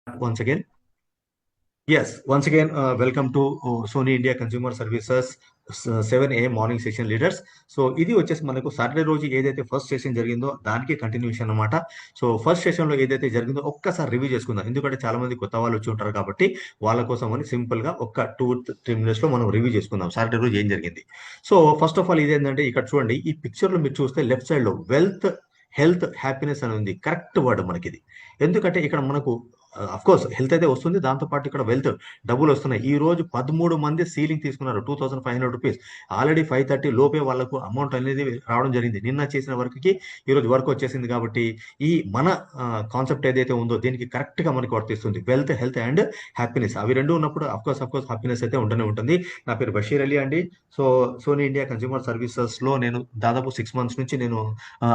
Once again. Yes, once again, welcome to Sony India Consumer Services 7 AM morning session leaders. So ఇది వచ్చేసి మనకు Saturday రోజు ఏదైతే first session జరిగిందో దానికి కంటిన్యూషన్ అనమాట. సో ఫస్ట్ సెషన్ లో ఏదైతే జరిగిందో ఒక్కసారి రివ్యూ చేసుకుందాం, ఎందుకంటే చాలా మంది కొత్త వాళ్ళు వచ్చి ఉంటారు కాబట్టి వాళ్ళ కోసం అని సింపుల్ గా ఒక 2-3 మినిట్స్ లో మనం రివ్యూ చేసుకుందాం సాటర్డే రోజు ఏం జరిగింది. సో ఫస్ట్ ఆఫ్ ఆల్ ఇదేంటంటే ఇక్కడ చూడండి, ఈ పిక్చర్ లో మీరు చూస్తే లెఫ్ట్ సైడ్ లో వెల్త్, హెల్త్, హ్యాపీనెస్ అని ఉంది. కరెక్ట్ వర్డ్ మనకి ఇది. ఎందుకంటే ఇక్కడ మనకు అఫ్ కోర్స్ హెల్త్ అయితే వస్తుంది, దాంతో పాటు ఇక్కడ వెల్త్ డబ్బులు వస్తున్నాయి. ఈ రోజు 13 మంది సీలింగ్ తీసుకున్నారు, 2500 రూపీస్. ఆల్రెడీ 5:30 లోపే వాళ్ళకు అమౌంట్ అనేది రావడం జరిగింది. నిన్న చేసిన వర్క్కి ఈ రోజు వర్క్ వచ్చేసింది కాబట్టి ఈ మన కాన్సెప్ట్ ఏదైతే ఉందో దీనికి కరెక్ట్ గా మనకి వర్తిస్తుంది. వెల్త్, హెల్త్ అండ్ హ్యాపీనెస్ అవి రెండు ఉన్నప్పుడు అఫ్ కోర్స్ హ్యాపీనెస్ అయితే ఉంటూనే ఉంటుంది. నా పేరు బషీర్ అలీ అండి. So Sony India consumer services లో నేను దాదాపు 6 మంత్స్ నుంచి నేను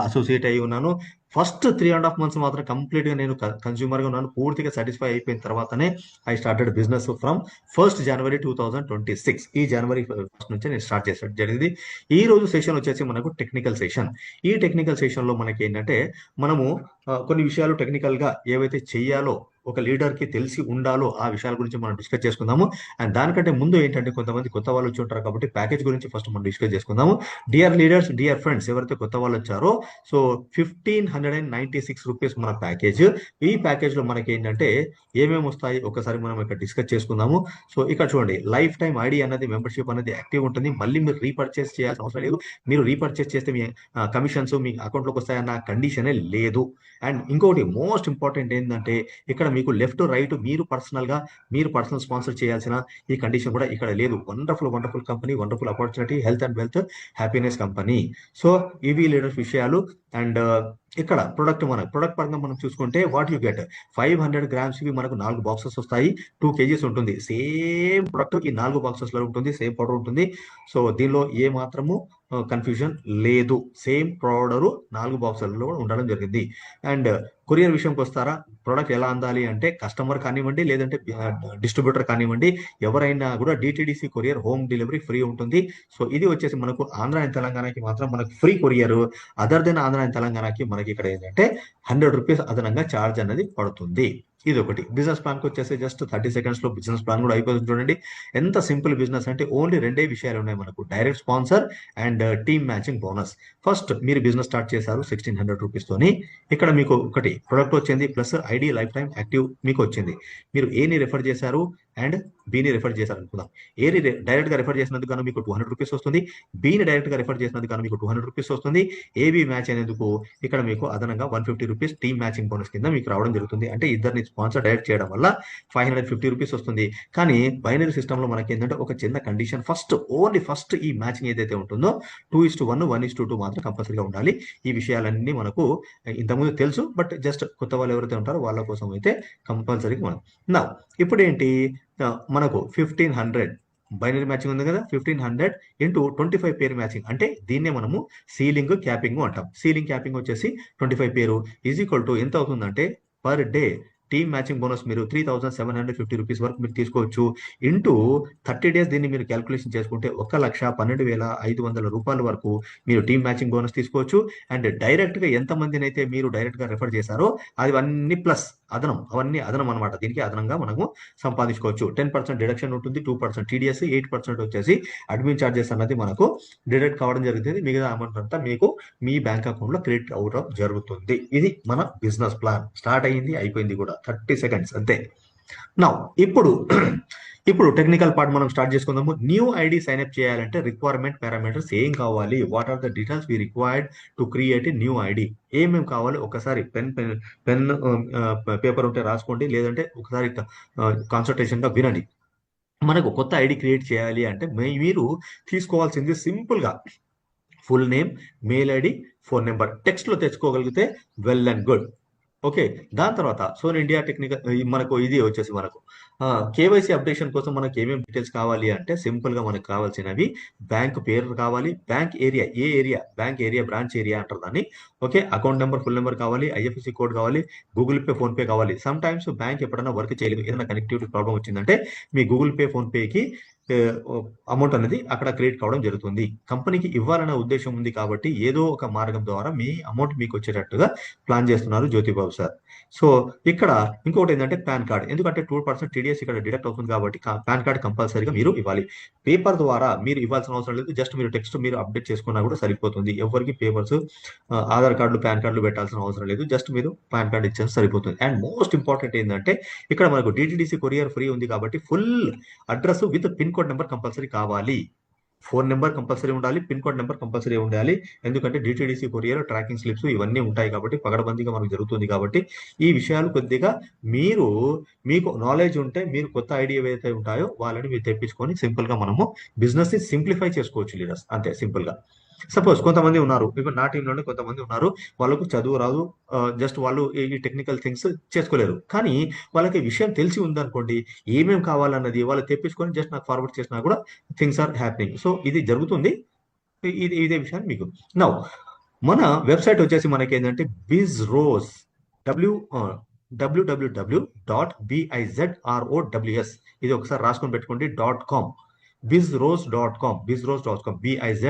అసోసియేట్ అయి ఉన్నాను. ఫస్ట్ 3.5 months మాత్రం కంప్లీట్ గా నేను కన్స్యూమర్ గా ఉన్నాను. పూర్తిగా సాటిస్ఫై అయిపోయిన తర్వాతనే I started business from 1st January 2026. ఈ జనవరి 1st నుంచి నేను స్టార్ట్ చేసడం జరిగింది. ఈ రోజు సెషన్ వచ్చేసి మనకు టెక్నికల్ సెషన్. ఈ టెక్నికల్ సెషన్ లో మనకి ఏంటంటే మనము కొన్ని విషయాలు టెక్నికల్ గా ఏవైతే చెయ్యాలో ఒక లీడర్ కి తెలిసి ఉండాలో ఆ విషయాల గురించి మనం డిస్కస్ చేసుకుందాము. అండ్ దానికంటే ముందు ఏంటంటే కొంతమంది కొత్త వాళ్ళు వచ్చి ఉంటారు కాబట్టి ప్యాకేజ్ గురించి ఫస్ట్ మనం డిస్కస్ చేసుకుందాము. డియర్ లీడర్స్, డియర్ ఫ్రెండ్స్, ఎవరైతే కొత్త వాళ్ళు వచ్చారో సో 1596 రూపీస్ మన ప్యాకేజ్. ఈ ప్యాకేజ్ లో మనకి ఏంటంటే ఏమేమి వస్తాయి ఒకసారి మనం ఇక్కడ డిస్కస్ చేసుకుందాము. సో ఇక్కడ చూడండి, లైఫ్ టైం ఐడి అన్నది మెంబర్షిప్ అనేది యాక్టివ్ ఉంటుంది. మళ్ళీ మీరు రీపర్చేస్ చేయాల్సిన అవసరం లేదు. మీరు రీపర్చేస్ చేస్తే మీ కమిషన్స్ మీ అకౌంట్ లోకి వస్తాయన్న కండిషనే లేదు. అండ్ ఇంకొకటి మోస్ట్ ఇంపార్టెంట్ ఏంటంటే ఇక్కడ మీకు లెఫ్ట్ రైట్ మీరు పర్సనల్ స్పాన్సర్ చేయాల్సిన ఈ కండిషన్ కూడా ఇక్కడ లేదు. Wonderful company, wonderful opportunity, health and wealth happiness company. So ఇవి లీడర్స్ విషయాలు. అండ్ ఇక్కడ ప్రొడక్ట్ పరంగా మనం చూసుకుంటే వాట్ యు గెట్ 500 grams కి మనకు 4 బాక్సెస్ వస్తాయి. 2 kgs ఉంటుంది. సేమ్ ప్రొడక్ట్ ఈ 4 బాక్సెస్ లో ఉంటుంది, సేమ్ పౌడర్ ఉంటుంది. సో దీనిలో ఏ మాత్రము కన్ఫ్యూజన్ లేదు. సేమ్ పౌడర్ 4 బాక్సులలో ఉండడం జరిగింది. అండ్ కొరియర్ విషయంకి వస్తారా, ప్రొడక్ట్ ఎలా అందాలి అంటే కస్టమర్ కానివ్వండి లేదంటే డిస్ట్రిబ్యూటర్ కానివ్వండి ఎవరైనా కూడా DTDC courier home delivery free ఉంటుంది. సో ఇది వచ్చేసి మనకు ఆంధ్ర అండ్ తెలంగాణకి మాత్రం మనకు free courier. Other than Andhra and తెలంగాణకి మనకి ఇక్కడ ఏంటంటే 100 రూపీస్ అదనంగా ఛార్జ్ అనేది పడుతుంది. ఇది ఒకటి. బిజినెస్ ప్లాన్ కి వచ్చేసి జస్ట్ 30 seconds లో బిజినెస్ ప్లాన్ కూడా అయిపోతుంది. చూడండి ఎంత సింపుల్ బిజినెస్ అంటే ఓన్లీ 2 విషయాలు ఉన్నాయి మనకు, direct sponsor and team matching bonus. First మీరు బిజినెస్ స్టార్ట్ చేశారు 1600 రూపీస్ తోని. ఇక్కడ మీకు ఒకటి ప్రొడక్ట్ వచ్చింది plus ID life time active మీకు వచ్చింది. మీరు ఏని రెఫర్ చేశారు అండ్ బిని రెఫర్ చేశారు అనుకుందాం. ఏని డైరెక్ట్ గా రెఫర్ చేసినందుకు గాను మీకు 200 రూపీస్ వస్తుంది. బిని డైరెక్ట్ గా రెఫర్ చేసినందుకు గాను మీకు 200 రూపీస్ వస్తుంది. ఏబి మ్యాచ్ అయినందుకు ఇక్కడ మీకు అదనంగా 150 రూపీస్ టీమ్ మ్యాచింగ్ బోనస్ కింద మీకు రావడం జరుగుతుంది. అంటే ఇద్దరిని స్పాన్సర్ డైరెక్ట్ చేయడం వల్ల 550 రూపీస్ వస్తుంది. కానీ బైనరీ సిస్టమ్ లో మనకి ఏంటంటే ఒక చిన్న కండిషన్, ఫస్ట్ ఈ మ్యాచింగ్ ఏదైతే ఉంటుందో 2:1 1:2 మాత్రం కంపల్సరీగా ఉండాలి. ఈ విషయాలన్నీ మనకు ఇంతకుముందు తెలుసు, బట్ జస్ట్ కొత్త వాళ్ళు ఎవరైతే ఉంటారో వాళ్ళ కోసం అయితే కంపల్సరీగా మనం నా ఇప్పుడు ఏంటి మనకు 1500 బైనరీ మ్యాచింగ్ ఉంది కదా, 1500 ఇంటూ 25 పేరు మ్యాచింగ్ అంటే దీన్నే మనము సీలింగ్ క్యాపింగ్ అంటాం. సీలింగ్ క్యాపింగ్ వచ్చేసి 25 పేరు ఈజ్ ఈక్వల్ టు ఎంత అవుతుందంటే per day team matching bonus మీరు 3750 రూపీస్ వరకు మీరు తీసుకోవచ్చు. ఇంటూ 30 days దీన్ని మీరు క్యాల్కులేషన్ చేసుకుంటే 1,12,500 రూపాయల వరకు మీరు టీమ్ మ్యాచింగ్ బోనస్ తీసుకోవచ్చు. అండ్ డైరెక్ట్ గా ఎంత మందిని అయితే మీరు డైరెక్ట్ గా రెఫర్ చేశారో అది అన్ని ప్లస్ అవన్నీ అదనం అనమాట. దీనికి అదనంగా మనము సంపాదించుకోవచ్చు. 10% డిడక్షన్ ఉంటుంది, 2% టీడీఎస్, 8% వచ్చేసి అడ్మిన్ ఛార్జెస్ అన్నది మనకు డిడక్ట్ కావడం జరుగుతుంది. మిగతా అమౌంట్ అంతా మీకు మీ బ్యాంక్ అకౌంట్ లో క్రెడిట్ అవడం జరుగుతుంది. ఇది మన బిజినెస్ ప్లాన్. స్టార్ట్ అయ్యింది, అయిపోయింది కూడా 30 seconds అంతే. నా ఇప్పుడు టెక్నికల్ పార్ట్ మనం స్టార్ట్ చేసుకుందాము. న్యూ ఐడి సైన్ అప్ చేయాలంటే రిక్వైర్మెంట్ పారామీటర్స్ ఏం కావాలి, what are the details we required to create a new ID. ఏమేమి కావాలి ఒకసారి పెన్ పేపర్ ఉంటే రాసుకోండి, లేదంటే ఒకసారి కాన్సల్టేషన్ గా వినండి. మనకు కొత్త ఐడి క్రియేట్ చేయాలి అంటే మీరు తీసుకోవాల్సింది సింపుల్ గా full name, mail ID, phone number text లో తెచ్చుకోగలిగితే వెల్ అండ్ గుడ్. ఓకే, దాని తర్వాత సోనీ ఇండియా టెక్నికల్ మనకు ఇది వచ్చేసి మనకు కేవైసీ అప్డేషన్ కోసం మనకు ఏమేమి డీటెయిల్స్ కావాలి అంటే సింపుల్ గా మనకు కావాల్సినవి బ్యాంక్ పేరు కావాలి, బ్యాంక్ ఏరియా, ఏ area, bank area, branch area అంటారు దాన్ని. Okay, account number, full number కావాలి, ఐఎఫ్ఎస్సి కోడ్ కావాలి, గూగుల్ పే, ఫోన్ పే కావాలి. సమ్ టైమ్స్ బ్యాంక్ ఎప్పుడైనా వర్క్ చేయలేదు, ఏదైనా కనెక్టివిటీ ప్రాబ్లం వచ్చిందంటే మీ గూగుల్ పే, ఫోన్ పేకి అమౌంట్ అనేది అక్కడ క్రియేట్ కావడం జరుగుతుంది. కంపెనీకి ఇవ్వాలనే ఉద్దేశం ఉంది కాబట్టి ఏదో ఒక మార్గం ద్వారా మీ అమౌంట్ మీకు వచ్చేటట్టుగా ప్లాన్ చేస్తున్నారు జ్యోతిబాబు సార్. సో ఇక్కడ ఇంకొకటి ఏంటంటే పాన్ కార్డ్, ఎందుకంటే 2% టీడీఎస్ ఇక్కడ డిడక్ట్ అవుతుంది కాబట్టి పాన్ కార్డ్ కంపల్సరీగా మీరు ఇవ్వాలి. పేపర్ ద్వారా మీరు ఇవ్వాల్సిన అవసరం లేదు, జస్ట్ మీరు టెక్స్ట్ మీరు అప్డేట్ చేసుకున్నా కూడా సరిపోతుంది. ఎవరికి పేపర్స్ ఆధార్ కార్డులు పాన్ కార్డులు పెట్టాల్సిన అవసరం లేదు, జస్ట్ మీరు పాన్ కార్డ్ ఇచ్చేసి సరిపోతుంది. అండ్ మోస్ట్ ఇంపార్టెంట్ ఏంటంటే ఇక్కడ మనకు డిటిడిసి కొరియర్ ఫ్రీ ఉంది కాబట్టి full address with pin code number compulsory కావాలి. ఫోన్ నెంబర్ కంపల్సరీ ఉండాలి, పిన్ కోడ్ నెంబర్ కంపల్సరీ ఉండాలి. ఎందుకంటే డిటిడిసి కొరియర్ ట్రాకింగ్ స్లిప్స్ ఇవన్నీ ఉంటాయి కాబట్టి పగడబందీగా మనకు జరుగుతుంది కాబట్టి ఈ విషయాలు కొద్దిగా మీరు మీకు నాలెడ్జ్ ఉంటే మీరు కొత్త ఐడియా ఏవైతే ఉంటాయో వాళ్ళని మీరు తెప్పించుకొని సింపుల్ గా మనము బిజినెస్ ని సింప్లిఫై చేసుకోవచ్చు లీడర్స్, అంతే సింపుల్ గా. సపోజ్ కొంతమంది ఉన్నారు, ఇప్పుడు నా టీంలోనే కొంతమంది ఉన్నారు, వాళ్ళకు చదువు రాదు, జస్ట్ వాళ్ళు ఈ టెక్నికల్ థింగ్స్ చేసుకోలేరు, కానీ వాళ్ళకి విషయం తెలిసి ఉందనుకోండి, ఏమేమి కావాలన్నది వాళ్ళు తెప్పించుకొని జస్ట్ నాకు ఫార్వర్డ్ చేసినా కూడా థింగ్స్ ఆర్ హ్యాపెనింగ్. సో ఇది జరుగుతుంది. ఇదే విషయాన్ని మీకు నౌ మన వెబ్సైట్ వచ్చేసి మనకి ఏంటంటే బిజ్ రోజ్ డబ్ల్యూ www.bizrows, ఇది ఒకసారి రాసుకొని పెట్టుకోండి .com, bizrose.com, bizrose.com, bizrows,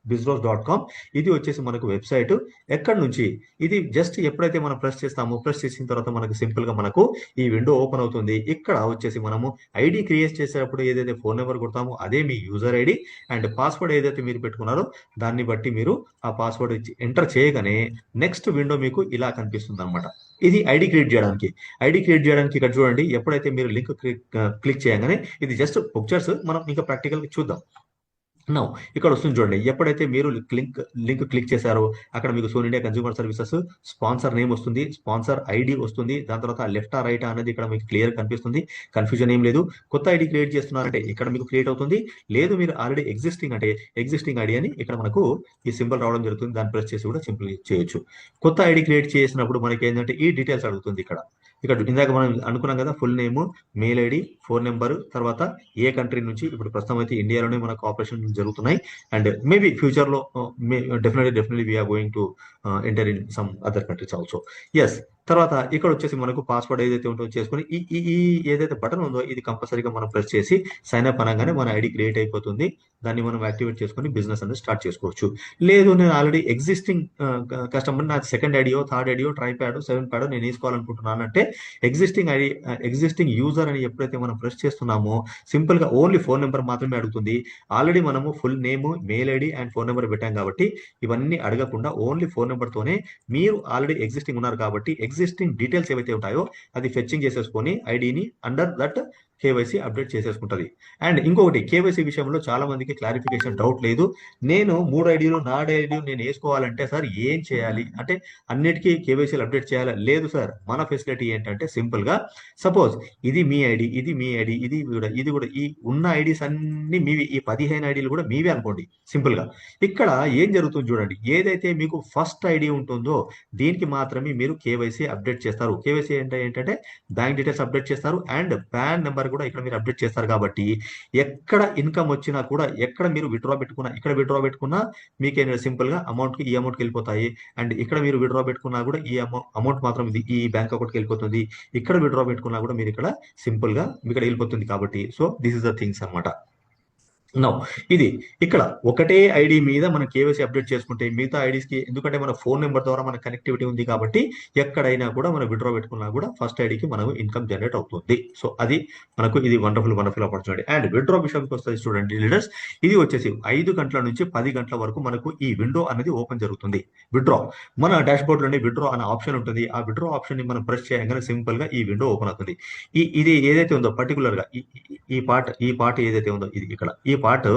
bizrose.com. ఇది వచ్చేసి మనకు వెబ్సైట్. ఎక్కడి నుంచి ఇది జస్ట్ ఎప్పుడైతే మనం ప్రెస్ చేస్తామో, ప్రెస్ చేసిన తర్వాత మనకు సింపుల్ గా మనకు ఈ విండో ఓపెన్ అవుతుంది. ఇక్కడ వచ్చేసి మనము ఐడి క్రియేట్ చేసేటప్పుడు ఏదైతే ఫోన్ నెంబర్ కొడతామో అదే మీ యూజర్ ఐడి, అండ్ పాస్వర్డ్ ఏదైతే మీరు పెట్టుకున్నారో దాన్ని బట్టి మీరు ఆ పాస్వర్డ్ ఎంటర్ చేయగానే నెక్స్ట్ విండో మీకు ఇలా కనిపిస్తుంది అనమాట. ఇది ఐడి క్రియేట్ చేయడానికి. ఐడి క్రియేట్ చేయడానికి ఇక్కడ చూడండి, ఎప్పుడైతే మీరు లింక్ క్లిక్ చేయగానే ఇది జస్ట్ పిక్చర్స్, మనం ఇంకా ప్రాక్టికల్ చూద్దాం. నౌ ఇక్కడ వస్తుంది చూడండి, ఎప్పుడైతే మీరు లింక్ క్లిక్ చేశారో అక్కడ మీకు Sony India consumer services sponsor name వస్తుంది, స్పాన్సర్ ఐడి వస్తుంది, దాని తర్వాత లెఫ్ట్ రైట్ అనేది ఇక్కడ మీకు క్లియర్ కనిపిస్తుంది, కన్ఫ్యూజన్ ఏం లేదు. కొత్త ఐడి క్రియేట్ చేస్తున్నారంటే ఇక్కడ మీకు క్రియేట్ అవుతుంది, లేదు మీరు ఆల్రెడీ ఎగ్జిస్టింగ్ అంటే ఎగ్జిస్టింగ్ ఐడి అని ఇక్కడ మనకు ఈ సింబల్ రావడం జరుగుతుంది, దాన్ని ప్రెస్ చేసి కూడా సింపుల్ చేయొచ్చు. కొత్త ఐడి క్రియేట్ చేసినప్పుడు మనకి ఏంటంటే ఈ డీటెయిల్స్ అడుగుతుంది. ఇక్కడ ఇందాక మనం అనుకున్నాం కదా, full name, mail ID, phone number, తర్వాత ఏ కంట్రీ నుంచి, ఇప్పుడు ప్రస్తుతం అయితే ఇండియాలోనే మనకు ఆపరేషన్ జరుగుతున్నాయి, అండ్ మేబీ ఫ్యూచర్ లో definitely we are going to enter in some other countries also. Yes. తర్వాత ఇక్కడ వచ్చేసి మనకు పాస్వర్డ్ ఏదైతే ఉంటుందో చేసుకుని ఈ ఏదైతే బటన్ ఉందో ఇది కంపల్సరీగా మనం ప్రెస్ చేసి సైన్ అప్ అనగానే మన ఐడి క్రియేట్ అయిపోతుంది. దాన్ని మనం యాక్టివేట్ చేసుకుని బిజినెస్ అనేది స్టార్ట్ చేసుకోవచ్చు. లేదు నేను ఆల్రెడీ ఎగ్జిస్టింగ్ కస్టమర్, నా సెకండ్ ఐడియో, థర్డ్ ఐడియో, ట్రై ప్యాడ్, సెవెన్ ప్యాడ్ నేను వేసుకోవాలనుకుంటున్నాను అంటే ఎగ్జిస్టింగ్ ఐడి, ఎగ్జిస్టింగ్ యూజర్ అని ఎప్పుడైతే మనం ప్రెస్ చేస్తున్నామో సింపుల్ గా ఓన్లీ ఫోన్ నెంబర్ మాత్రమే అడుగుతుంది. ఆల్రెడీ మనము full name, mail ID and phone number పెట్టాం కాబట్టి ఇవన్నీ అడగకుండా ఓన్లీ ఫోన్ నెంబర్ తోనే, మీరు ఆల్రెడీ ఎగ్జిస్టింగ్ ఉన్నారు కాబట్టి ఎగ్జిస్టింగ్ డీటెయిల్స్ ఏవైతే ఉంటాయో అది ఫెచ్చింగ్ చేసేసుకొని ఐడిని అండర్ దట్ కేవైసీ అప్డేట్ చేసేసుకుంటది. అండ్ ఇంకొకటి, కేవైసీ విషయంలో చాలా మందికి క్లారిఫికేషన్ డౌట్ లేదు. నేను 3 ఐడీలు, 4 ఐడీలు నేను వేసుకోవాలంటే సార్ ఏం చేయాలి అంటే అన్నిటికీ కేవైసీలు అప్డేట్ చేయాలా? లేదు సార్, మన ఫెసిలిటీ ఏంటంటే సింపుల్ గా సపోజ్ ఇది మీ ఐడి, ఇది మీ ఐడి, ఇది కూడా ఈ ఉన్న ఐడీస్ అన్ని మీవి, ఈ 15 ఐడీలు కూడా మీవే అనుకోండి సింపుల్ గా. ఇక్కడ ఏం జరుగుతుంది చూడండి, ఏదైతే మీకు ఫస్ట్ ఐడి ఉంటుందో దీనికి మాత్రమే మీరు కేవైసీ అప్డేట్ చేస్తారు. కేవైసీ అంటే ఏంటంటే బ్యాంక్ డీటెయిల్స్ అప్డేట్ చేస్తారు అండ్ పాన్ నెంబర్ కూడా ఇక్కడ మీరు అప్డేట్ చేస్తారు కాబట్టి ఎక్కడ ఇన్కమ్ వచ్చినా కూడా, ఎక్కడ మీరు విత్డ్రా పెట్టుకున్నా, ఇక్కడ విత్డ్రా పెట్టుకున్నా మీకేంటంటే సింపుల్ గా అమౌంట్ కి ఈ అమౌంట్కి వెళ్ళిపోతాయి. అండ్ ఇక్కడ మీరు విత్డ్రా పెట్టుకున్నా కూడా ఈ అమౌంట్ మాత్రం ఇది ఈ బ్యాంక్ అకౌంట్కి వెళ్ళిపోతుంది. ఇక్కడ విత్డ్రా పెట్టుకున్నా కూడా మీరు ఇక్కడ సింపుల్ గా ఇక్కడ వెళ్ళిపోతుంది కాబట్టి so this is the things అనమాట. నో ఇది ఇక్కడ ఒకటే ఐడి మీద మనం కేవైసీ అప్డేట్ చేసుకుంటే మిగతా ఐడీస్ కి, ఎందుకంటే మన ఫోన్ నెంబర్ ద్వారా మన కనెక్టివిటీ ఉంది కాబట్టి ఎక్కడైనా కూడా మనం విత్డ్రా పెట్టుకున్నా కూడా ఫస్ట్ ఐడికి మనకు ఇన్కమ్ జనరేట్ అవుతుంది. సో అది మనకు ఇది వండర్ఫుల్ ఆపర్చునిటీ. అండ్ విత్డ్రా విషయానికి వస్తుంది స్టూడెంట్ లీడర్స్, ఇది వచ్చేసి 5 గంటల నుంచి 10 గంటల వరకు మనకు ఈ విండో అనేది ఓపెన్ జరుగుతుంది. విత్డ్రా మన డాష్ బోర్డ్ లోనే విత్డ్రా అనే ఆప్షన్ ఉంటుంది. ఆ విత్డ్రా ఆప్షన్ ని మనం ప్రెస్ చేయగానే సింపుల్ గా ఈ విండో ఓపెన్ అవుతుంది. ఇది ఏదైతే ఉందో పర్టికులర్ గా ఈ పార్ట్ ఏదైతే ఉందో ఇది ఇక్కడ ఈ పార్ట్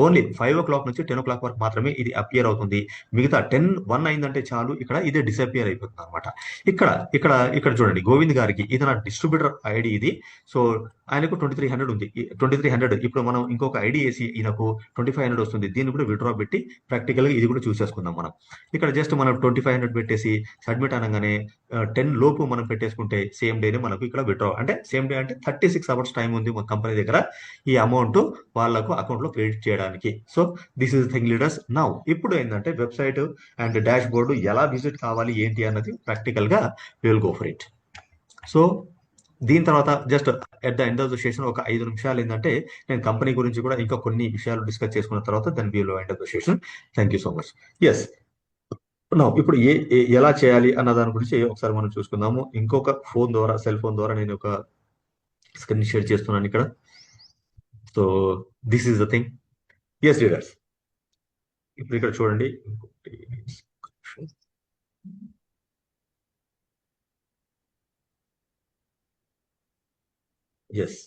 ఓన్లీ 5 o'clock నుంచి 10 o'clock వరకు మాత్రమే ఇది అపియర్ అవుతుంది. మిగతా 10:01 అయిందంటే చాలు ఇక్కడ ఇదే డిసపియర్ అయిపోతుంది అనమాట. ఇక్కడ ఇక్కడ ఇక్కడ చూడండి, గోవింద్ గారికి ఇది నా డిస్ట్రిబ్యూటర్ ఐడి ఇది. సో ఆయనకు 2300 ఉంది. 2300 ఇప్పుడు మనం ఇంకొక ఐడి వేసి ఈయనకు 2500 వస్తుంది. దీన్ని కూడా విత్డ్రా పెట్టి ప్రాక్టికల్ గా ఇది కూడా చూసేసుకుందాం మనం. ఇక్కడ జస్ట్ మనం 2500 పెట్టేసి సబ్మిట్ అనగానే 10 లోపు మనం పెట్టేసుకుంటే సేమ్ డేనే మనకు ఇక్కడ విత్డ్రా, అంటే సేమ్ డే అంటే 36 hours టైం ఉంది మా కంపెనీ దగ్గర ఈ అమౌంట్ వాళ్ళకు అకౌంట్ లో క్రెడిట్ చేయడానికి. So this is thing leaders. Now ఇప్పుడు ఏంటంటే వెబ్సైట్ అండ్ డాష్ బోర్డు ఎలా విజిట్ కావాలి ఏంటి అన్నది ప్రాక్టికల్ గా will go for it. So దీని తర్వాత just at the end of the session ఒక 5 నిమిషాలు ఏంటంటే నేను కంపెనీ గురించి కూడా ఇంకా కొన్ని విషయాలు డిస్కస్ చేసుకున్న తర్వాత then will end of the session. Thank you so much. Yes, ఇప్పుడు ఎలా చేయాలి అన్న దాని గురించి ఒకసారి మనం చూసుకుందాము. ఇంకొక ఫోన్ ద్వారా, సెల్ ఫోన్ ద్వారా నేను ఒక స్క్రీన్ షేర్ చేస్తున్నాను ఇక్కడ. So this is the thing. Yes leaders, ఇప్పుడు ఇక్కడ చూడండి. ఎస్,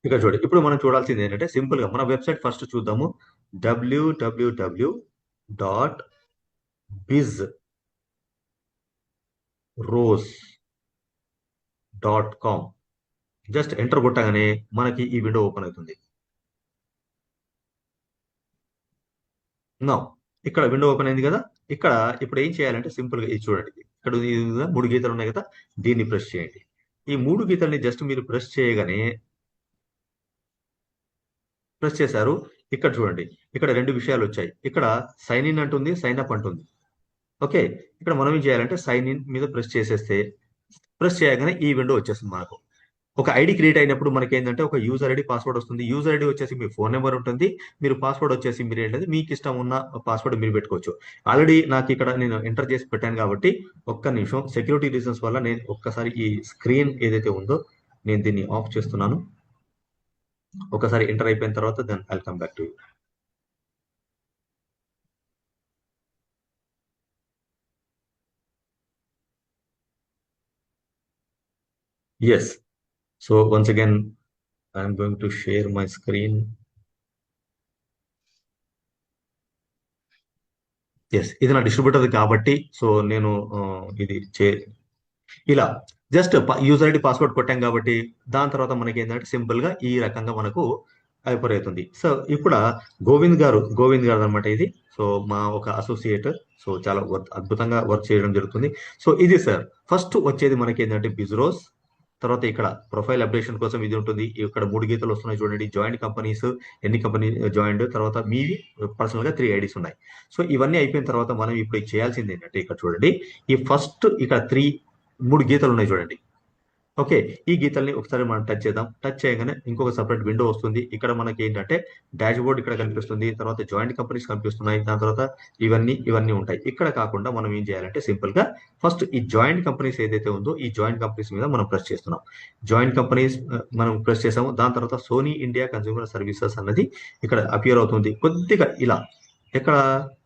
ఇక్కడ చూడండి. ఇప్పుడు మనం చూడాల్సింది ఏంటంటే సింపుల్ గా మన వెబ్సైట్ ఫస్ట్ చూద్దాము. www.bizrose.com. జస్ట్ ఎంటర్ కొట్టగానే మనకి ఈ విండో ఓపెన్ అవుతుంది. నా ఇక్కడ విండో ఓపెన్ అయింది కదా. ఇక్కడ ఇప్పుడు ఏం చేయాలంటే సింపుల్ గా ఇది చూడండి. ఇక్కడ ఇది ఉందా? 3 గీతలు ఉన్నాయి కదా, దీన్ని ప్రెస్ చేయండి. ఈ 3 గీతల్ని జస్ట్ మీరు ప్రెస్ చేయగానే, ప్రెస్ చేశారు. ఇక్కడ చూడండి, ఇక్కడ 2 విషయాలు వచ్చాయి. ఇక్కడ సైన్ ఇన్ అంటుంది, సైన్ అప్ అంటుంది. ఓకే, ఇక్కడ మనం ఏం చేయాలంటే సైన్ ఇన్ మీద ప్రెస్ చేసేస్తే, ప్రెస్ చేయగానే ఈ విండో వచ్చేస్తుంది మనకు. ఒక ఐడి క్రియేట్ అయినప్పుడు మనకి ఏంటంటే ఒక యూజర్ ఐడి, పాస్వర్డ్ వస్తుంది. యూజర్ ఐడి వచ్చేసి మీ ఫోన్ నెంబర్ ఉంటుంది. మీరు పాస్వర్డ్ వచ్చేసి మీరు ఏంటంటే మీకు ఇష్టం ఉన్న పాస్వర్డ్ మీరు పెట్టుకోవచ్చు. ఆల్రెడీ నాకు ఇక్కడ నేను ఎంటర్ చేసి పెట్టాను కాబట్టి ఒక్క నిమిషం, సెక్యూరిటీ రీజన్స్ వల్ల నేను ఒక్కసారి ఈ స్క్రీన్ ఏదైతే ఉందో నేను దీన్ని ఆఫ్ చేస్తున్నాను. ఒకసారి ఎంటర్ అయిపోయిన తర్వాత then I'll come back to you. Yes, so once again I'm going to share my screen. Yes, ఇది నా డిస్ట్రిబ్యూటర్ కాబట్టి సో నేను ఇది ఇలా జస్ట్ యూజర్ ఐడి, పాస్వర్డ్ కొట్టాం కాబట్టి దాని తర్వాత మనకి ఏంటంటే సింపుల్ గా ఈ రకంగా మనకు అయిపోతుంది. సో ఇప్పుడు గోవింద్ గారు అనమాట ఇది. సో మా ఒక అసోసియేట్. సో చాలా అద్భుతంగా వర్క్ చేయడం జరుగుతుంది. సో ఇది సార్ ఫస్ట్ వచ్చేది మనకి ఏంటంటే బిజ్రోస్. తర్వాత ఇక్కడ ప్రొఫైల్ అప్డేషన్ కోసం ఇది ఉంటుంది. ఇక్కడ 3 గీతలు వస్తున్నాయి చూడండి. జాయింట్ కంపెనీస్, ఎన్ని కంపెనీ జాయింట్, తర్వాత మీవి పర్సనల్ గా 3 ఐడీస్ ఉన్నాయి. సో ఇవన్నీ అయిపోయిన తర్వాత మనం ఇప్పుడు చేయాల్సింది ఏంటంటే ఇక్కడ చూడండి, ఈ ఫస్ట్ ఇక్కడ 3 గీతలు ఉన్నాయి చూడండి. ఓకే, ఈ గీతల్ని ఒకసారి మనం టచ్ చేద్దాం. టచ్ చేయగానే ఇంకొక సపరేట్ విండో వస్తుంది. ఇక్కడ మనకి ఏంటంటే డాష్ బోర్డ్ ఇక్కడ కనిపిస్తుంది. తర్వాత జాయింట్ కంపెనీస్ కనిపిస్తున్నాయి. దాని తర్వాత ఇవన్నీ ఉంటాయి. ఇక్కడ కాకుండా మనం ఏం చేయాలంటే సింపుల్ గా ఫస్ట్ ఈ జాయింట్ కంపెనీస్ ఏదైతే ఉందో ఈ జాయింట్ కంపెనీస్ మీద మనం ప్రెస్ చేస్తున్నాం. జాయింట్ కంపెనీస్ మనం ప్రెస్ చేసాము. దాని తర్వాత సోనీ ఇండియా కన్స్యూమర్ సర్వీసెస్ అన్నది ఇక్కడ అపియర్ అవుతుంది. కొద్దిగా ఇలా ఇక్కడ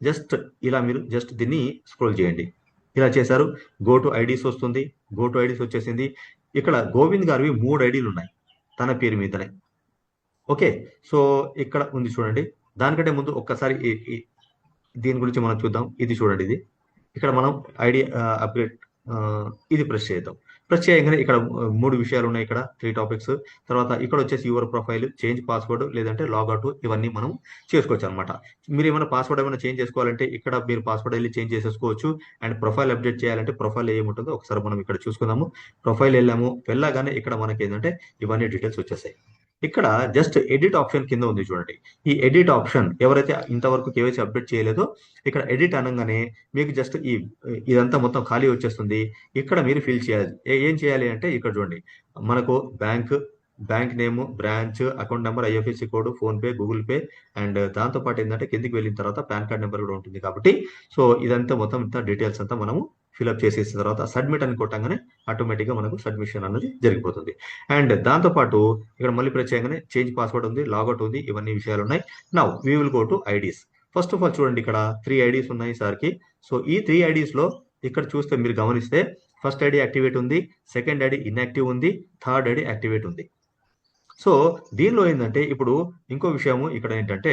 జస్ట్ ఇలా మీరు జస్ట్ దీన్ని స్క్రోల్ చేయండి. ఇలా చేశారు. గో టు ఐడీస్ వస్తుంది. గో టు ఐడీస్ వచ్చేసింది. ఇక్కడ గోవింద్ గారివి 3 ఐడీలు ఉన్నాయి తన పేరు మీదనే. ఓకే, సో ఇక్కడ ఉంది చూడండి. దానికంటే ముందు ఒక్కసారి దీని గురించి మనం చూద్దాం. ఇది చూడండి, ఇది ఇక్కడ మనం ఐడి అప్డేట్ ఇది ప్రెస్ చేద్దాం. ప్రెస్ చేయగానే ఇక్కడ 3 విషయాలు ఉన్నాయి. ఇక్కడ 3 టాపిక్స్. తర్వాత ఇక్కడ వచ్చేసి యువర్ ప్రొఫైల్, చేంజ్ పాస్వర్డ్, లేదంటే లాగౌట్, ఇవన్నీ మనం చేసుకోవచ్చు అనమాట. మీరు ఏమైనా పాస్వర్డ్ ఏమైనా చేంజ్ చేసుకోవాలంటే ఇక్కడ మీరు పాస్వర్డ్ వెళ్ళి చేంజ్ చేసేసుకోవచ్చు. అండ్ ప్రొఫైల్ అప్డేట్ చేయాలంటే ప్రొఫైల్ ఏముంటుందో ఒకసారి మనం ఇక్కడ చూసుకుందాము. ప్రొఫైల్ వెళ్ళగానే ఇక్కడ మనకి ఏంటంటే ఇవన్నీ డీటెయిల్స్ వచ్చేసాయి. ఇక్కడ జస్ట్ ఎడిట్ ఆప్షన్ కింద ఉంది చూడండి. ఈ ఎడిట్ ఆప్షన్ ఎవరైతే ఇంతవరకు కేవైసీ అప్డేట్ చేయలేదో ఇక్కడ ఎడిట్ అనగానే మీకు జస్ట్ ఇదంతా మొత్తం ఖాళీ వచ్చేస్తుంది. ఇక్కడ మీరు ఫిల్ చేయాలి. ఏం చేయాలి అంటే ఇక్కడ చూడండి, మనకు bank name, branch, account number, IFSC code, phone pay, Google pay, and దాంతో పాటు ఏంటంటే కిందికి వెళ్ళిన తర్వాత పాన్ కార్డ్ నెంబర్ కూడా ఉంటుంది కాబట్టి సో ఇదంతా మొత్తం ఇంత డీటెయిల్స్ అంతా మనము ఫిల్అప్ చేసేసిన తర్వాత సబ్మిట్ అని కొట్టంగానే ఆటోమేటిక్గా మనకు సబ్మిషన్ అనేది జరిగిపోతుంది. అండ్ దాంతో పాటు ఇక్కడ మళ్ళీ ప్రత్యేకంగానే చేంజ్ పాస్వర్డ్ ఉంది, లాగౌట్ ఉంది, ఇవన్నీ విషయాలు ఉన్నాయి. Now we will go to IDs. First of all చూడండి, ఇక్కడ 3 ఐడీస్ ఉన్నాయి సార్కి. సో ఈ 3 ఐడీస్ లో ఇక్కడ చూస్తే మీరు గమనిస్తే ఫస్ట్ ఐడి యాక్టివేట్ ఉంది, సెకండ్ ఐడి ఇన్యాక్టివ్ ఉంది, థర్డ్ ఐడి యాక్టివేట్ ఉంది. సో దీనిలో ఏంటంటే ఇప్పుడు ఇంకో విషయము ఇక్కడ ఏంటంటే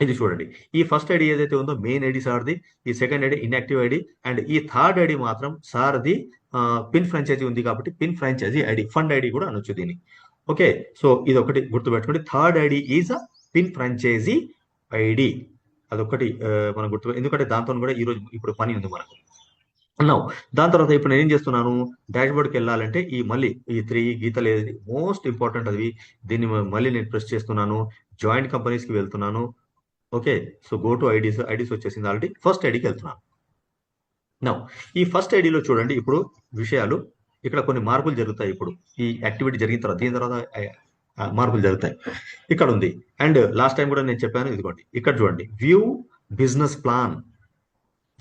ఇది చూడండి, ఈ ఫస్ట్ ఐడి ఏదైతే ఉందో మెయిన్ ఐడి సార్ది, ఈ second ID inactive ID, and ఈ థర్డ్ ఐడి మాత్రం సార్ది పిన్ ఫ్రాంచైజీ ఉంది కాబట్టి pin franchisee ID, fund ID కూడా అనొచ్చు దీన్ని. ఓకే, సో ఇది ఒకటి గుర్తుపెట్టుకోండి. Third ID is a pin franchisee ID. అదొకటి మనం ఎందుకంటే దాంతో కూడా ఈరోజు ఇప్పుడు పని ఉంది మనకు. నౌ దాని తర్వాత ఇప్పుడు నేను ఏం చేస్తున్నాను, డాష్ బోర్డ్కి వెళ్ళాలంటే మళ్ళీ ఈ 3 గీతలు ఏది మోస్ట్ ఇంపార్టెంట్ అది, దీన్ని మళ్ళీ నేను ప్రెస్ చేస్తున్నాను. జాయింట్ కంపెనీస్కి వెళ్తున్నాను. Okay, so go to IDs వచ్చేసింది. ఆల్రెడీ ఫస్ట్ ఐడికి వెళ్తున్నాను. నౌ ఈ ఫస్ట్ ఐడిలో చూడండి ఇప్పుడు విషయాలు, ఇక్కడ కొన్ని మార్పులు జరుగుతాయి. ఇప్పుడు ఈ యాక్టివిటీ జరిగిన తర్వాత దీని తర్వాత మార్పులు జరుగుతాయి. ఇక్కడ ఉంది. అండ్ లాస్ట్ టైం కూడా నేను చెప్పాను, ఇదిగోండి ఇక్కడ చూడండి, view business plan.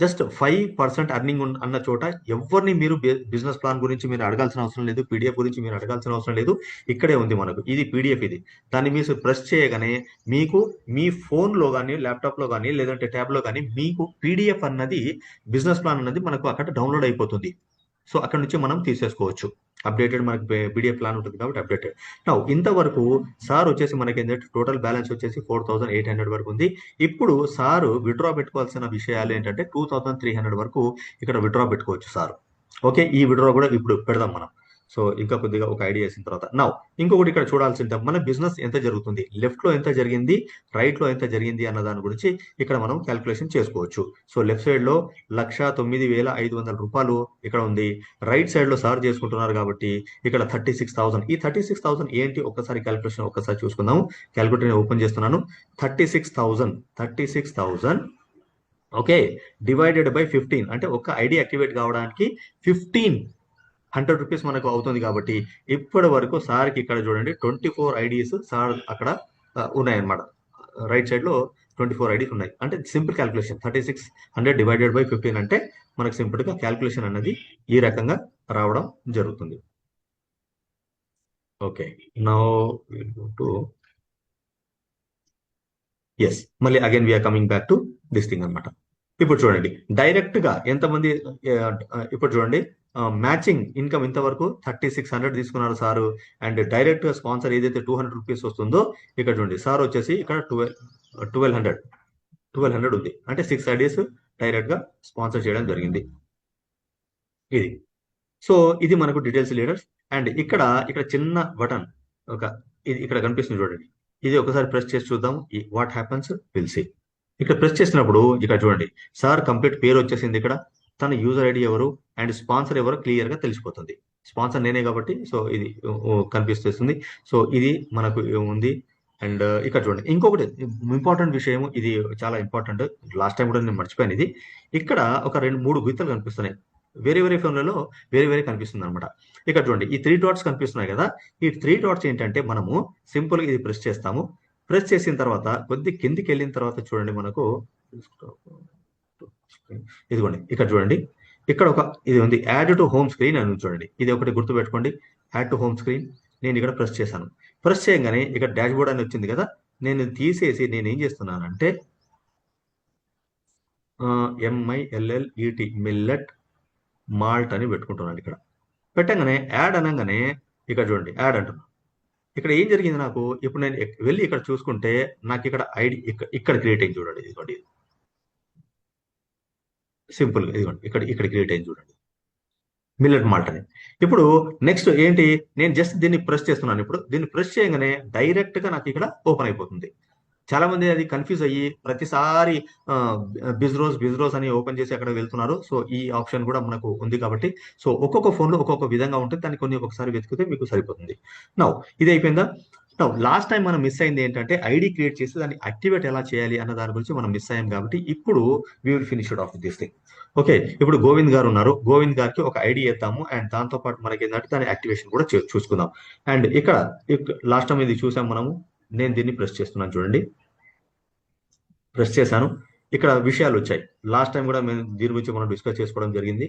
Just 5% earning అన్న చోట ఎవరిని మీరు బిజినెస్ ప్లాన్ గురించి మీరు అడగాల్సిన అవసరం లేదు, పీడిఎఫ్ గురించి మీరు అడగాల్సిన అవసరం లేదు. ఇక్కడే ఉంది మనకు, ఇది పీడిఎఫ్. ఇది దాన్ని మీరు ప్రెస్ చేయగానే మీకు మీ ఫోన్లో కానీ ల్యాప్టాప్లో కానీ లేదంటే ట్యాబ్లో కానీ మీకు పీడిఎఫ్ అన్నది, బిజినెస్ ప్లాన్ అన్నది మనకు అక్కడ డౌన్లోడ్ అయిపోతుంది. సో అక్కడ నుంచి మనం తీసేసుకోవచ్చు. అప్డేటెడ్ మనకి పీడిఎఫ్ ప్లాన్ ఉంటుంది కాబట్టి అప్డేటెడ్. నా ఇంతవరకు సార్ వచ్చేసి మనకి ఏంటంటే టోటల్ బ్యాలెన్స్ వచ్చేసి 4800 వరకు ఉంది. ఇప్పుడు సారు విత్డ్రా పెట్టుకోవాల్సిన విషయాలు ఏంటంటే 2300 వరకు ఇక్కడ విత్డ్రా పెట్టుకోవచ్చు సార్. ఓకే, ఈ విత్డ్రా కూడా ఇప్పుడు పెడదాం మనం. సో ఇంకా కొద్దిగా ఒక ఐడియా వేసిన తర్వాత నా ఇంకొకటి ఇక్కడ చూడాల్సింది, మన బిజినెస్ ఎంత జరుగుతుంది, లెఫ్ట్ లో ఎంత జరిగింది, రైట్ లో ఎంత జరిగింది అన్న దాని గురించి ఇక్కడ మనం క్యాల్కులేషన్ చేసుకోవచ్చు. సో లెఫ్ట్ సైడ్ లో 1,09,500 రూపాయలు ఇక్కడ ఉంది. రైట్ సైడ్ లో సార్ చేసుకుంటున్నారు కాబట్టి ఇక్కడ 36,000. ఈ 36,000 ఏంటి ఒక్కసారి క్యాల్కులేషన్ ఒక్కసారి చూసుకుందాం. క్యాల్కులేటర్ ఓపెన్ చేస్తున్నాను. 36,000 ఓకే, డివైడెడ్ బై 15 అంటే ఒక ఐడి యాక్టివేట్ కావడానికి 1,500 రూపీస్ మనకు అవుతుంది. కాబట్టి ఇప్పటి వరకు సార్కి ఇక్కడ చూడండి 24 ఐడీస్ సార్ అక్కడ ఉన్నాయన్నమాట. రైట్ సైడ్ లో 24 ఐడీస్ ఉన్నాయి. అంటే సింపుల్ క్యాల్కులేషన్ 3600 డివైడెడ్ బై 15 అంటే మనకు సింపుల్ గా క్యాల్కులేషన్ అనేది ఈ రకంగా రావడం జరుగుతుంది. ఓకే, నౌ టు ఎస్, మళ్ళీ again we're coming back to this thing అనమాట. ఇప్పుడు చూడండి డైరెక్ట్ గా ఎంతమంది, ఇప్పుడు చూడండి మ్యాచింగ్ ఇన్కమ్ ఇంతవరకు 3600 తీసుకున్నారు సారు. అండ్ డైరెక్ట్ గా స్పాన్సర్ ఏదైతే 200 రూపీస్ వస్తుందో ఇక్కడ చూడండి సార్ వచ్చేసి ఇక్కడ 1200 ఉంది. అంటే 6 ఐడీస్ డైరెక్ట్ గా స్పాన్సర్ చేయడం జరిగింది. ఇది సో ఇది మనకు డీటెయిల్స్ లీడర్స్. అండ్ ఇక్కడ చిన్న బటన్ ఒక ఇది ఇక్కడ కనిపిస్తుంది చూడండి. ఇది ఒకసారి ప్రెస్ చేసి చూద్దాం వాట్ హ్యాపన్స్ విల్ సీ. ఇక్కడ ప్రెస్ చేసినప్పుడు ఇక్కడ చూడండి సార్ కంప్లీట్ పేరు వచ్చేసింది. ఇక్కడ తన యూజర్ ఐడి ఎవరు అండ్ స్పాన్సర్ ఎవరు క్లియర్ గా తెలిసిపోతుంది. స్పాన్సర్ నేనే కాబట్టి సో ఇది కనిపిస్తుంది. సో ఇది మనకు ఉంది. అండ్ ఇక్కడ చూడండి ఇంకొకటి ఇంపార్టెంట్ విషయం, ఇది చాలా ఇంపార్టెంట్. లాస్ట్ టైం కూడా నేను మర్చిపోయాను ఇది. ఇక్కడ ఒక 2-3 గుర్తులు కనిపిస్తున్నాయి. వేరే వేరే ఫోన్లలో వేరే వేరే కనిపిస్తుంది అనమాట. ఇక్కడ చూడండి ఈ 3 డాట్స్ కనిపిస్తున్నాయి కదా. ఈ 3 డాట్స్ ఏంటంటే మనము సింపుల్ గా ఇది ప్రెస్ చేస్తాము. ప్రెస్ చేసిన తర్వాత కొద్ది కిందికి వెళ్ళిన తర్వాత చూడండి మనకు ఇదిగోండి ఇక్కడ చూడండి ఇక్కడ ఒక ఇది ఉంది యాడ్ టు హోమ్ స్క్రీన్ అని చూడండి. ఇది ఒకటి గుర్తు పెట్టుకోండి, యాడ్ టు హోమ్ స్క్రీన్. నేను ఇక్కడ ప్రెస్ చేశాను. ప్రెస్ చేయగానే ఇక్కడ డాష్ బోర్డ్ అని వచ్చింది కదా. నేను తీసేసి నేను ఏం చేస్తున్నానంటే MILLET మిల్లెట్ మాల్ట్ అని పెట్టుకుంటున్నాను. ఇక్కడ పెట్టగానే యాడ్ అనగానే ఇక్కడ చూడండి యాడ్ అంటున్నాను. ఇక్కడ ఏం జరిగింది నాకు, ఇప్పుడు నేను వెళ్ళి ఇక్కడ చూసుకుంటే నాకు ఇక్కడ ఐడి ఇక్కడ క్రియేట్ అయింది చూడండి. ఇదిగోండి సింపుల్ గా ఇదిగోండి ఇక్కడ క్రియేట్ అయింది చూడండి మిల్లెట్ మాల్ట్ అని. ఇప్పుడు నెక్స్ట్ ఏంటి, నేను జస్ట్ దీన్ని ప్రెస్ చేస్తున్నాను. ఇప్పుడు దీన్ని ప్రెస్ చేయగానే డైరెక్ట్ గా నాకు ఇక్కడ ఓపెన్ అయిపోతుంది. చాలా మంది అది కన్ఫ్యూజ్ అయ్యి ప్రతిసారి బిజ్రోస్ అని ఓపెన్ చేసి అక్కడ వెళ్తున్నారు. సో ఈ ఆప్షన్ కూడా మనకు ఉంది కాబట్టి సో ఒక్కొక్క ఫోన్ లో ఒక్కొక్క విధంగా ఉంటుంది. దాన్ని కొన్ని ఒకసారి వెతికితే మీకు సరిపోతుంది. నౌ ఇది అయిపోయిందా. నౌ లాస్ట్ టైం మనం మిస్ అయింది ఏంటంటే ఐడి క్రియేట్ చేసి దాన్ని యాక్టివేట్ ఎలా చేయాలి అన్న దాని గురించి మనం మిస్ అయ్యాం. కాబట్టి ఇప్పుడు we will finish it of this thing. Okay, ఇప్పుడు గోవింద్ గారు ఉన్నారు. గోవింద్ గారికి ఒక ఐడి ఇద్దాము అండ్ దాంతో పాటు మనకి ఏంటంటే దాని యాక్టివేషన్ కూడా చూసుకుందాం. అండ్ ఇక్కడ లాస్ట్ టైం ఇది చూసాం మనము. నేను దీన్ని ప్రెస్ చేస్తున్నాను చూడండి. ప్రెస్ చేశాను. ఇక్కడ విషయాలు వచ్చాయి. లాస్ట్ టైం కూడా మేము దీని గురించి మనం డిస్కస్ చేసుకోవడం జరిగింది.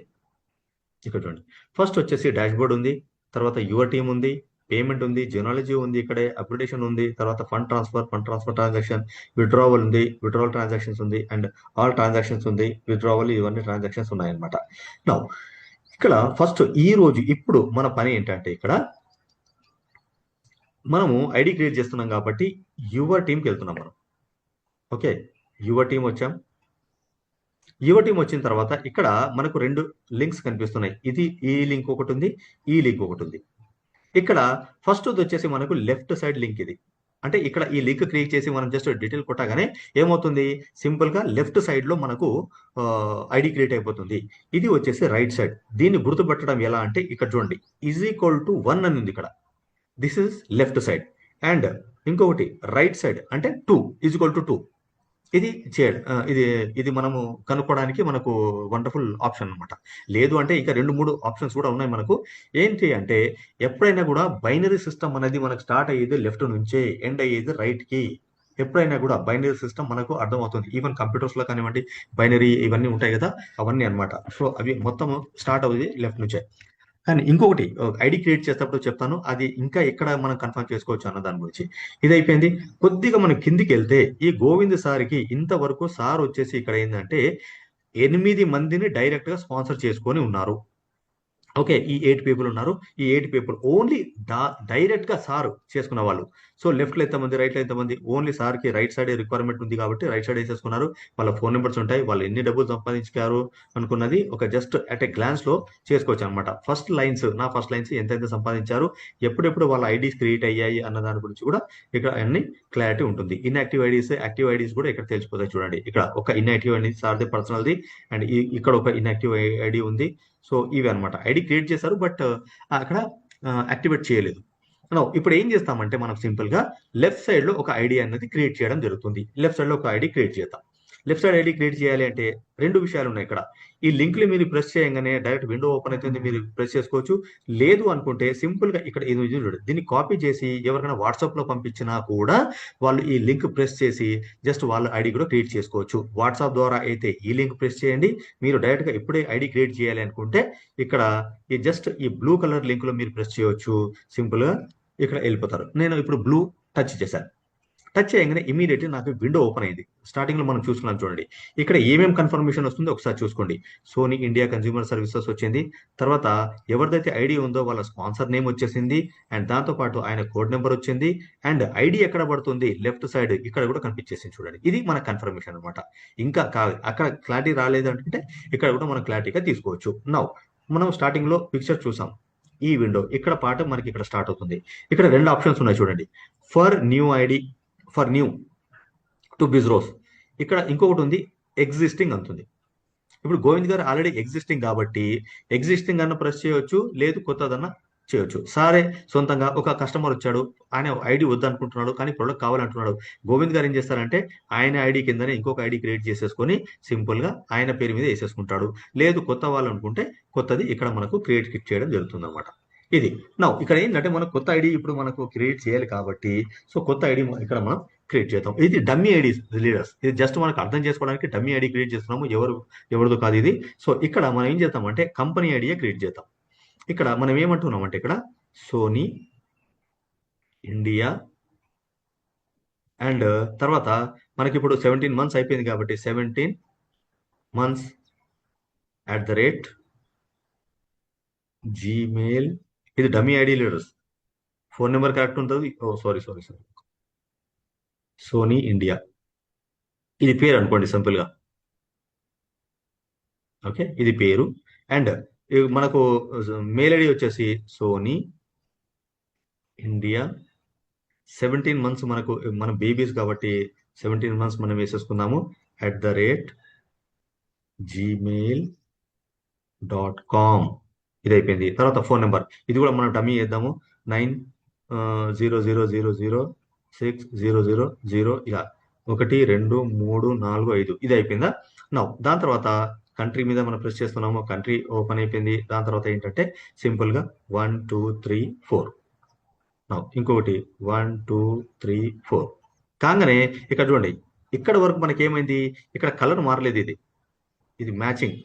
ఇక్కడ చూడండి ఫస్ట్ వచ్చేసి డాష్ బోర్డ్ ఉంది, తర్వాత యువర్ టీమ్ ఉంది, పేమెంట్ ఉంది, జెనాలజీ ఉంది, ఇక్కడే అప్డేషన్ ఉంది, తర్వాత ఫండ్ ట్రాన్స్ఫర్ ట్రాన్సాక్షన్, విత్డ్రావల్ ఉంది, విత్డ్రావల్ ట్రాన్సాక్షన్స్ ఉంది, అండ్ ఆల్ ట్రాన్సాక్షన్స్ ఉంది, విత్డ్రావల్ ఇవన్నీ ట్రాన్సాక్షన్స్ ఉన్నాయన్నమాట. నౌ ఇక్కడ ఫస్ట్ ఈ రోజు ఇప్పుడు మన పని ఏంటంటే ఇక్కడ మనము ఐడి క్రియేట్ చేస్తున్నాం కాబట్టి యువర్ టీంకి వెళ్తున్నాం మనం. ఓకే, యువర్ టీం వచ్చాం. యువర్ టీం వచ్చిన తర్వాత ఇక్కడ మనకు 2 లింక్స్ కనిపిస్తున్నాయి. ఇది ఈ లింక్ ఒకటి ఉంది, ఈ లింక్ ఒకటి ఉంది. ఇక్కడ ఫస్ట్ వచ్చేసి మనకు లెఫ్ట్ సైడ్ లింక్ ఇది. అంటే ఇక్కడ ఈ లింక్ క్రియేట్ చేసి మనం జస్ట్ డీటెయిల్ కొట్టగానే ఏమవుతుంది, సింపుల్ గా లెఫ్ట్ సైడ్ లో మనకు ఐడి క్రియేట్ అయిపోతుంది. ఇది వచ్చేసి రైట్ సైడ్. దీన్ని గుర్తుపెట్టడం ఎలా అంటే ఇక్కడ చూడండి =1 అని ఉంది ఇక్కడ. This is left side. And ఇంకొకటి రైట్ సైడ్ అంటే 2 =2. ఇది చేయడం ఇది ఇది మనము కనుక్కోవడానికి మనకు వండర్ఫుల్ ఆప్షన్ అన్నమాట. లేదు అంటే ఇంకా 2, 3 ఆప్షన్స్ కూడా ఉన్నాయి మనకు. ఏంటి అంటే ఎప్పుడైనా కూడా బైనరీ సిస్టమ్ అనేది మనకు స్టార్ట్ అయ్యేది లెఫ్ట్ నుంచే, ఎండ్ అయ్యేది రైట్ కి. ఎప్పుడైనా కూడా బైనరీ సిస్టమ్ మనకు అర్థమవుతుంది. ఈవెన్ కంప్యూటర్స్ లో కానివ్వండి, బైనరీ ఇవన్నీ ఉంటాయి కదా, అవన్నీ అన్నమాట. సో అవి మొత్తం స్టార్ట్ అవుతుంది లెఫ్ట్ నుంచే. కానీ ఇంకొకటి ఐడి క్రియేట్ చేసేటప్పుడు చెప్తాను, అది ఇంకా ఎక్కడ మనం కన్ఫర్మ్ చేసుకోవచ్చు అన్న దాని గురించి. ఇది అయిపోయింది. కొద్దిగా మనం కిందికి వెళ్తే ఈ గోవింద్ సార్కి ఇంతవరకు సార్ వచ్చేసి ఇక్కడ ఏంటంటే 8 మందిని డైరెక్ట్ గా స్పాన్సర్ చేసుకొని ఉన్నారు. ఓకే, ఈ 8 పీపుల్ ఉన్నారు. ఈ 8 పీపుల్ ఓన్లీ డైరెక్ట్ గా సార్ చేసుకున్న వాళ్ళు. సో లెఫ్ట్ లో ఎంతమంది, రైట్ లో ఎంతమంది, ఓన్లీ సార్ కి రైట్ సైడ్ రిక్వైర్మెంట్ ఉంది కాబట్టి రైట్ సైడ్ వేసేసుకున్నారు. వాళ్ళ ఫోన్ నెంబర్స్ ఉంటాయి, వాళ్ళు ఎన్ని డబ్బులు సంపాదించారు అనుకున్నది ఒక జస్ట్ అట్ ఏ గ్లాన్స్ లో చేసుకోవచ్చు అనమాట. ఫస్ట్ లైన్స్ ఎంతెంత సంపాదించారు, ఎప్పుడెప్పుడు వాళ్ళ ఐడీస్ క్రియేట్ అయ్యాయి అన్న దాని గురించి కూడా ఇక్కడ అన్ని క్లారిటీ ఉంటుంది. ఇన్యాక్టివ్ ఐడీస్, యాక్టివ్ ఐడీస్ కూడా ఇక్కడ తెలిసిపోతాయి. చూడండి, ఇక్కడ ఒక ఇన్యాక్టివ్ ఐడి సార్ది పర్సనల్ది, అండ్ ఇక్కడ ఒక ఇన్యాక్టివ్ ఐడి ఉంది. సో ఇవి అనమాట. ఐడి క్రియేట్ చేశారు బట్ అక్కడ యాక్టివేట్ చేయలేదు. ఇప్పుడు ఏం చేస్తామంటే మనం సింపుల్ గా లెఫ్ట్ సైడ్ లో ఒక ఐడి అనేది క్రియేట్ చేయడం జరుగుతుంది. లెఫ్ట్ సైడ్ లో ఒక ఐడి క్రియేట్ చేద్దాం. లెఫ్ట్ సైడ్ ఐడి క్రియేట్ చేయాలి అంటే 2 విషయాలు ఉన్నాయి ఇక్కడ. ఈ లింక్లు మీరు ప్రెస్ చేయగానే డైరెక్ట్ విండో ఓపెన్ అవుతుంది, మీరు ప్రెస్ చేసుకోవచ్చు. లేదు అనుకుంటే సింపుల్ గా ఇక్కడ ఇది చూడండి, దీన్ని కాపీ చేసి ఎవరికైనా వాట్సాప్ లో పంపించినా కూడా వాళ్ళు ఈ లింక్ ప్రెస్ చేసి జస్ట్ వాళ్ళ ఐడి కూడా క్రియేట్ చేసుకోవచ్చు. వాట్సాప్ ద్వారా అయితే ఈ లింక్ ప్రెస్ చేయండి. మీరు డైరెక్ట్ గా ఎప్పుడే ఐడి క్రియేట్ చేయాలి అనుకుంటే ఇక్కడ ఈ జస్ట్ ఈ బ్లూ కలర్ లింక్ లో మీరు ప్రెస్ చేయవచ్చు. సింపుల్ గా ఇక్కడ వెళ్ళిపోతారు. నేను ఇప్పుడు బ్లూ టచ్ చేశాను. టచ్ చేయగానే ఇమీడియట్లీ నాకు విండో ఓపెన్ అయింది. స్టార్టింగ్ లో మనం చూసుకున్నాం చూడండి, ఇక్కడ ఏమేమి కన్ఫర్మేషన్ వస్తుందో ఒకసారి చూసుకోండి. సోనీ ఇండియా కన్స్యూమర్ సర్వీసెస్ వచ్చింది. తర్వాత ఎవరిదైతే ఐడి ఉందో వాళ్ళ స్పాన్సర్ నేమ్ వచ్చేసింది, అండ్ దాంతో పాటు ఆయన కోడ్ నెంబర్ వచ్చింది, అండ్ ఐడి ఎక్కడ పడుతుంది లెఫ్ట్ సైడ్ ఇక్కడ కూడా కనిపించేసింది. చూడండి, ఇది మన కన్ఫర్మేషన్ అనమాట. ఇంకా కాదు, అక్కడ క్లారిటీ రాలేదు అంటే ఇక్కడ కూడా మనం క్లారిటీగా తీసుకోవచ్చు. నౌ మనం స్టార్టింగ్ లో పిక్చర్ చూసాం. ఈ విండో ఇక్కడ పాట మనకి ఇక్కడ స్టార్ట్ అవుతుంది. ఇక్కడ 2 ఆప్షన్స్ ఉన్నాయి చూడండి. For new ID, for new to బిజ్రోస్. ఇక్కడ ఇంకొకటి ఉంది, ఎగ్జిస్టింగ్ అంటుంది. ఇప్పుడు గోవింద్ గారు ఆల్రెడీ ఎగ్జిస్టింగ్ కాబట్టి ఎగ్జిస్టింగ్ అన్న ప్రెస్ చేయొచ్చు, లేదు కొత్తదన్న చేయొచ్చు. సరే, సొంతంగా ఒక కస్టమర్ వచ్చాడు, ఆయన ఐడి వద్దనుకుంటున్నాడు కానీ ప్రొడక్ట్ కావాలంటున్నాడు. గోవింద్ గారు ఏం చేస్తారంటే ఆయన ఐడి కిందనే ఇంకొక ఐడి క్రియేట్ చేసేసుకొని సింపుల్ గా ఆయన పేరు మీద వేసేసుకుంటాడు. లేదు కొత్త వాళ్ళు అనుకుంటే కొత్తది ఇక్కడ మనకు క్రియేట్ చేయడం జరుగుతుంది అనమాట. ఇది ఇక్కడ ఏంటంటే మనకు కొత్త ఐడి ఇప్పుడు మనకు క్రియేట్ చేయాలి కాబట్టి, సో కొత్త ఐడి ఇక్కడ మనం క్రియేట్ చేద్దాం. ఇది డమ్మీ ఐడి లీడర్స్, ఇది జస్ట్ మనకు అర్థం చేసుకోవడానికి డమ్మీ ఐడి క్రియేట్ చేస్తున్నాము, ఎవరిదో కాదు ఇది. సో ఇక్కడ మనం ఏం చేద్దామంటే కంపెనీ ఐడియా క్రియేట్ చేద్దాం. ఇక్కడ మనం ఏమంటున్నామంటే ఇక్కడ సోనీ ఇండియా, అండ్ తర్వాత మనకి ఇప్పుడు 17 months అయిపోయింది కాబట్టి 17 months @gmail. ఇది dummy ID leaders. Phone number correct ఉంటుంది. Oh sorry sorry sorry, Sony India ఇది పేరు అనుకోండి సింపుల్ గా. ఓకే, ఇది పేరు. అండ్ మనకు మెయిల్ ఐడి వచ్చేసి సోనీ ఇండియా. 17 months మనకు మన బేబీస్ కాబట్టి 17 months మనం వేసేసుకుందాము @gmail.com. ఇది అయిపోయింది. తర్వాత ఫోన్ నెంబర్ ఇది కూడా మనం డమ్మీ చేద్దాము, 9000060000 ఇలా 12345. ఇది అయిపోయిందా? దాని తర్వాత కంట్రీ మీద మనం ప్రెస్ చేస్తున్నాము, కంట్రీ ఓపెన్ అయిపోయింది. దాని తర్వాత ఏంటంటే సింపుల్ గా 1 2 3 4. ఇంకొకటి 1 2 3 4 కాగానే ఇక్కడ చూడండి, ఇక్కడ వరకు మనకి ఏమైంది, ఇక్కడ కలర్ మారలేదు. ఇది మ్యాచింగ్,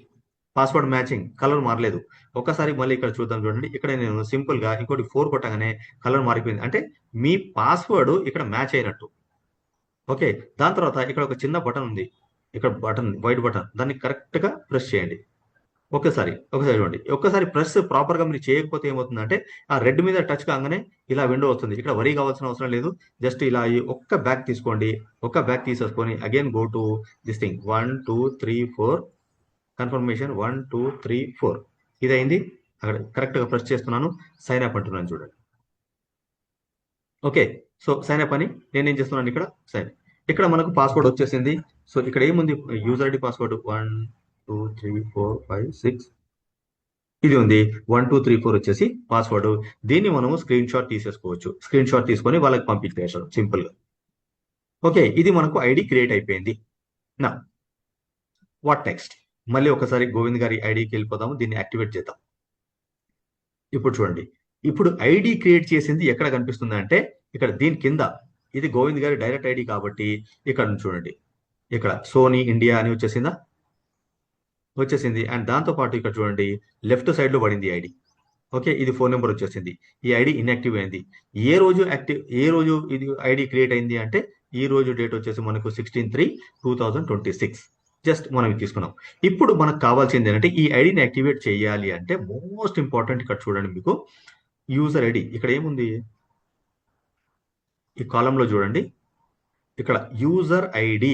పాస్వర్డ్ మ్యాచింగ్, కలర్ మారలేదు. ఒక్కసారి మళ్ళీ ఇక్కడ చూద్దాం చూడండి. ఇక్కడ నేను సింపుల్ గా ఇంకోటి 4 కొట్టగానే కలర్ మారిపోయింది, అంటే మీ పాస్వర్డ్ ఇక్కడ మ్యాచ్ అయినట్టు. ఓకే, దాని తర్వాత ఇక్కడ ఒక చిన్న బటన్ ఉంది, ఇక్కడ బటన్ వైట్ బటన్, దాన్ని కరెక్ట్ గా ప్రెస్ చేయండి. ఒకసారి చూడండి. ఒక్కసారి ప్రెస్ ప్రాపర్ గా మీరు చేయకపోతే ఏమవుతుందంటే ఆ రెడ్ మీద టచ్ కాగానే ఇలా విండో వస్తుంది. ఇక్కడ వరీ కావాల్సిన అవసరం లేదు. జస్ట్ ఇలా ఒక్క బ్యాక్ తీసుకోండి. ఒక్క బ్యాక్ తీసేసుకొని again go to this thing 1 2 3 4 confirmation 1 2 3 4. ఇదైంది. అక్కడ కరెక్ట్ గా ప్రెస్ చేస్తున్నాను, సైన్ అప్ అంటున్నాను చూడండి. ఓకే, సో సైన్ అప్ అని నేనేం చేస్తున్నాను ఇక్కడ సైన్. ఇక్కడ మనకు పాస్వర్డ్ వచ్చేసింది. సో ఇక్కడ ఏముంది, యూజర్ ఐడి పాస్వర్డ్ 1 2 3 4 5 6 ఇది ఉంది. 1 2 3 4 వచ్చేసి పాస్వర్డ్. దీన్ని మనము స్క్రీన్ షాట్ తీసేసుకోవచ్చు. స్క్రీన్ షాట్ తీసుకొని వాళ్ళకి పంపించేసాం సింపుల్ గా. ఓకే, ఇది మనకు ఐడి క్రియేట్ అయిపోయింది. నా వాట్ నెక్స్ట్? మళ్ళీ ఒకసారి గోవింద్ గారి ఐడికి వెళ్ళిపోదాము, దీన్ని యాక్టివేట్ చేద్దాం. ఇప్పుడు చూడండి, ఇప్పుడు ఐడి క్రియేట్ చేసింది ఎక్కడ కనిపిస్తుంది అంటే ఇక్కడ దీని కింద. ఇది గోవింద్ గారి డైరెక్ట్ ఐడి కాబట్టి ఇక్కడ నుంచి చూడండి, ఇక్కడ సోనీ ఇండియా అని వచ్చేసిందా, వచ్చేసింది. అండ్ దాంతో పాటు ఇక్కడ చూడండి లెఫ్ట్ సైడ్ లో పడింది ఐడి. ఓకే, ఇది ఫోన్ నెంబర్ వచ్చేసింది. ఈ ఐడి ఇన్యాక్టివ్ అయింది. ఏ రోజు ఇది ఐడి క్రియేట్ అయింది అంటే ఈ రోజు డేట్ వచ్చేసి మనకు 16/3/2026. జస్ట్ మనం ఇది తీసుకున్నాం. ఇప్పుడు మనకు కావాల్సింది ఏంటంటే ఈ ఐడిని యాక్టివేట్ చేయాలి అంటే మోస్ట్ ఇంపార్టెంట్ ఇక్కడ చూడండి, మీకు యూజర్ ఐడి ఇక్కడ ఏముంది, ఈ కాలంలో చూడండి, ఇక్కడ user ID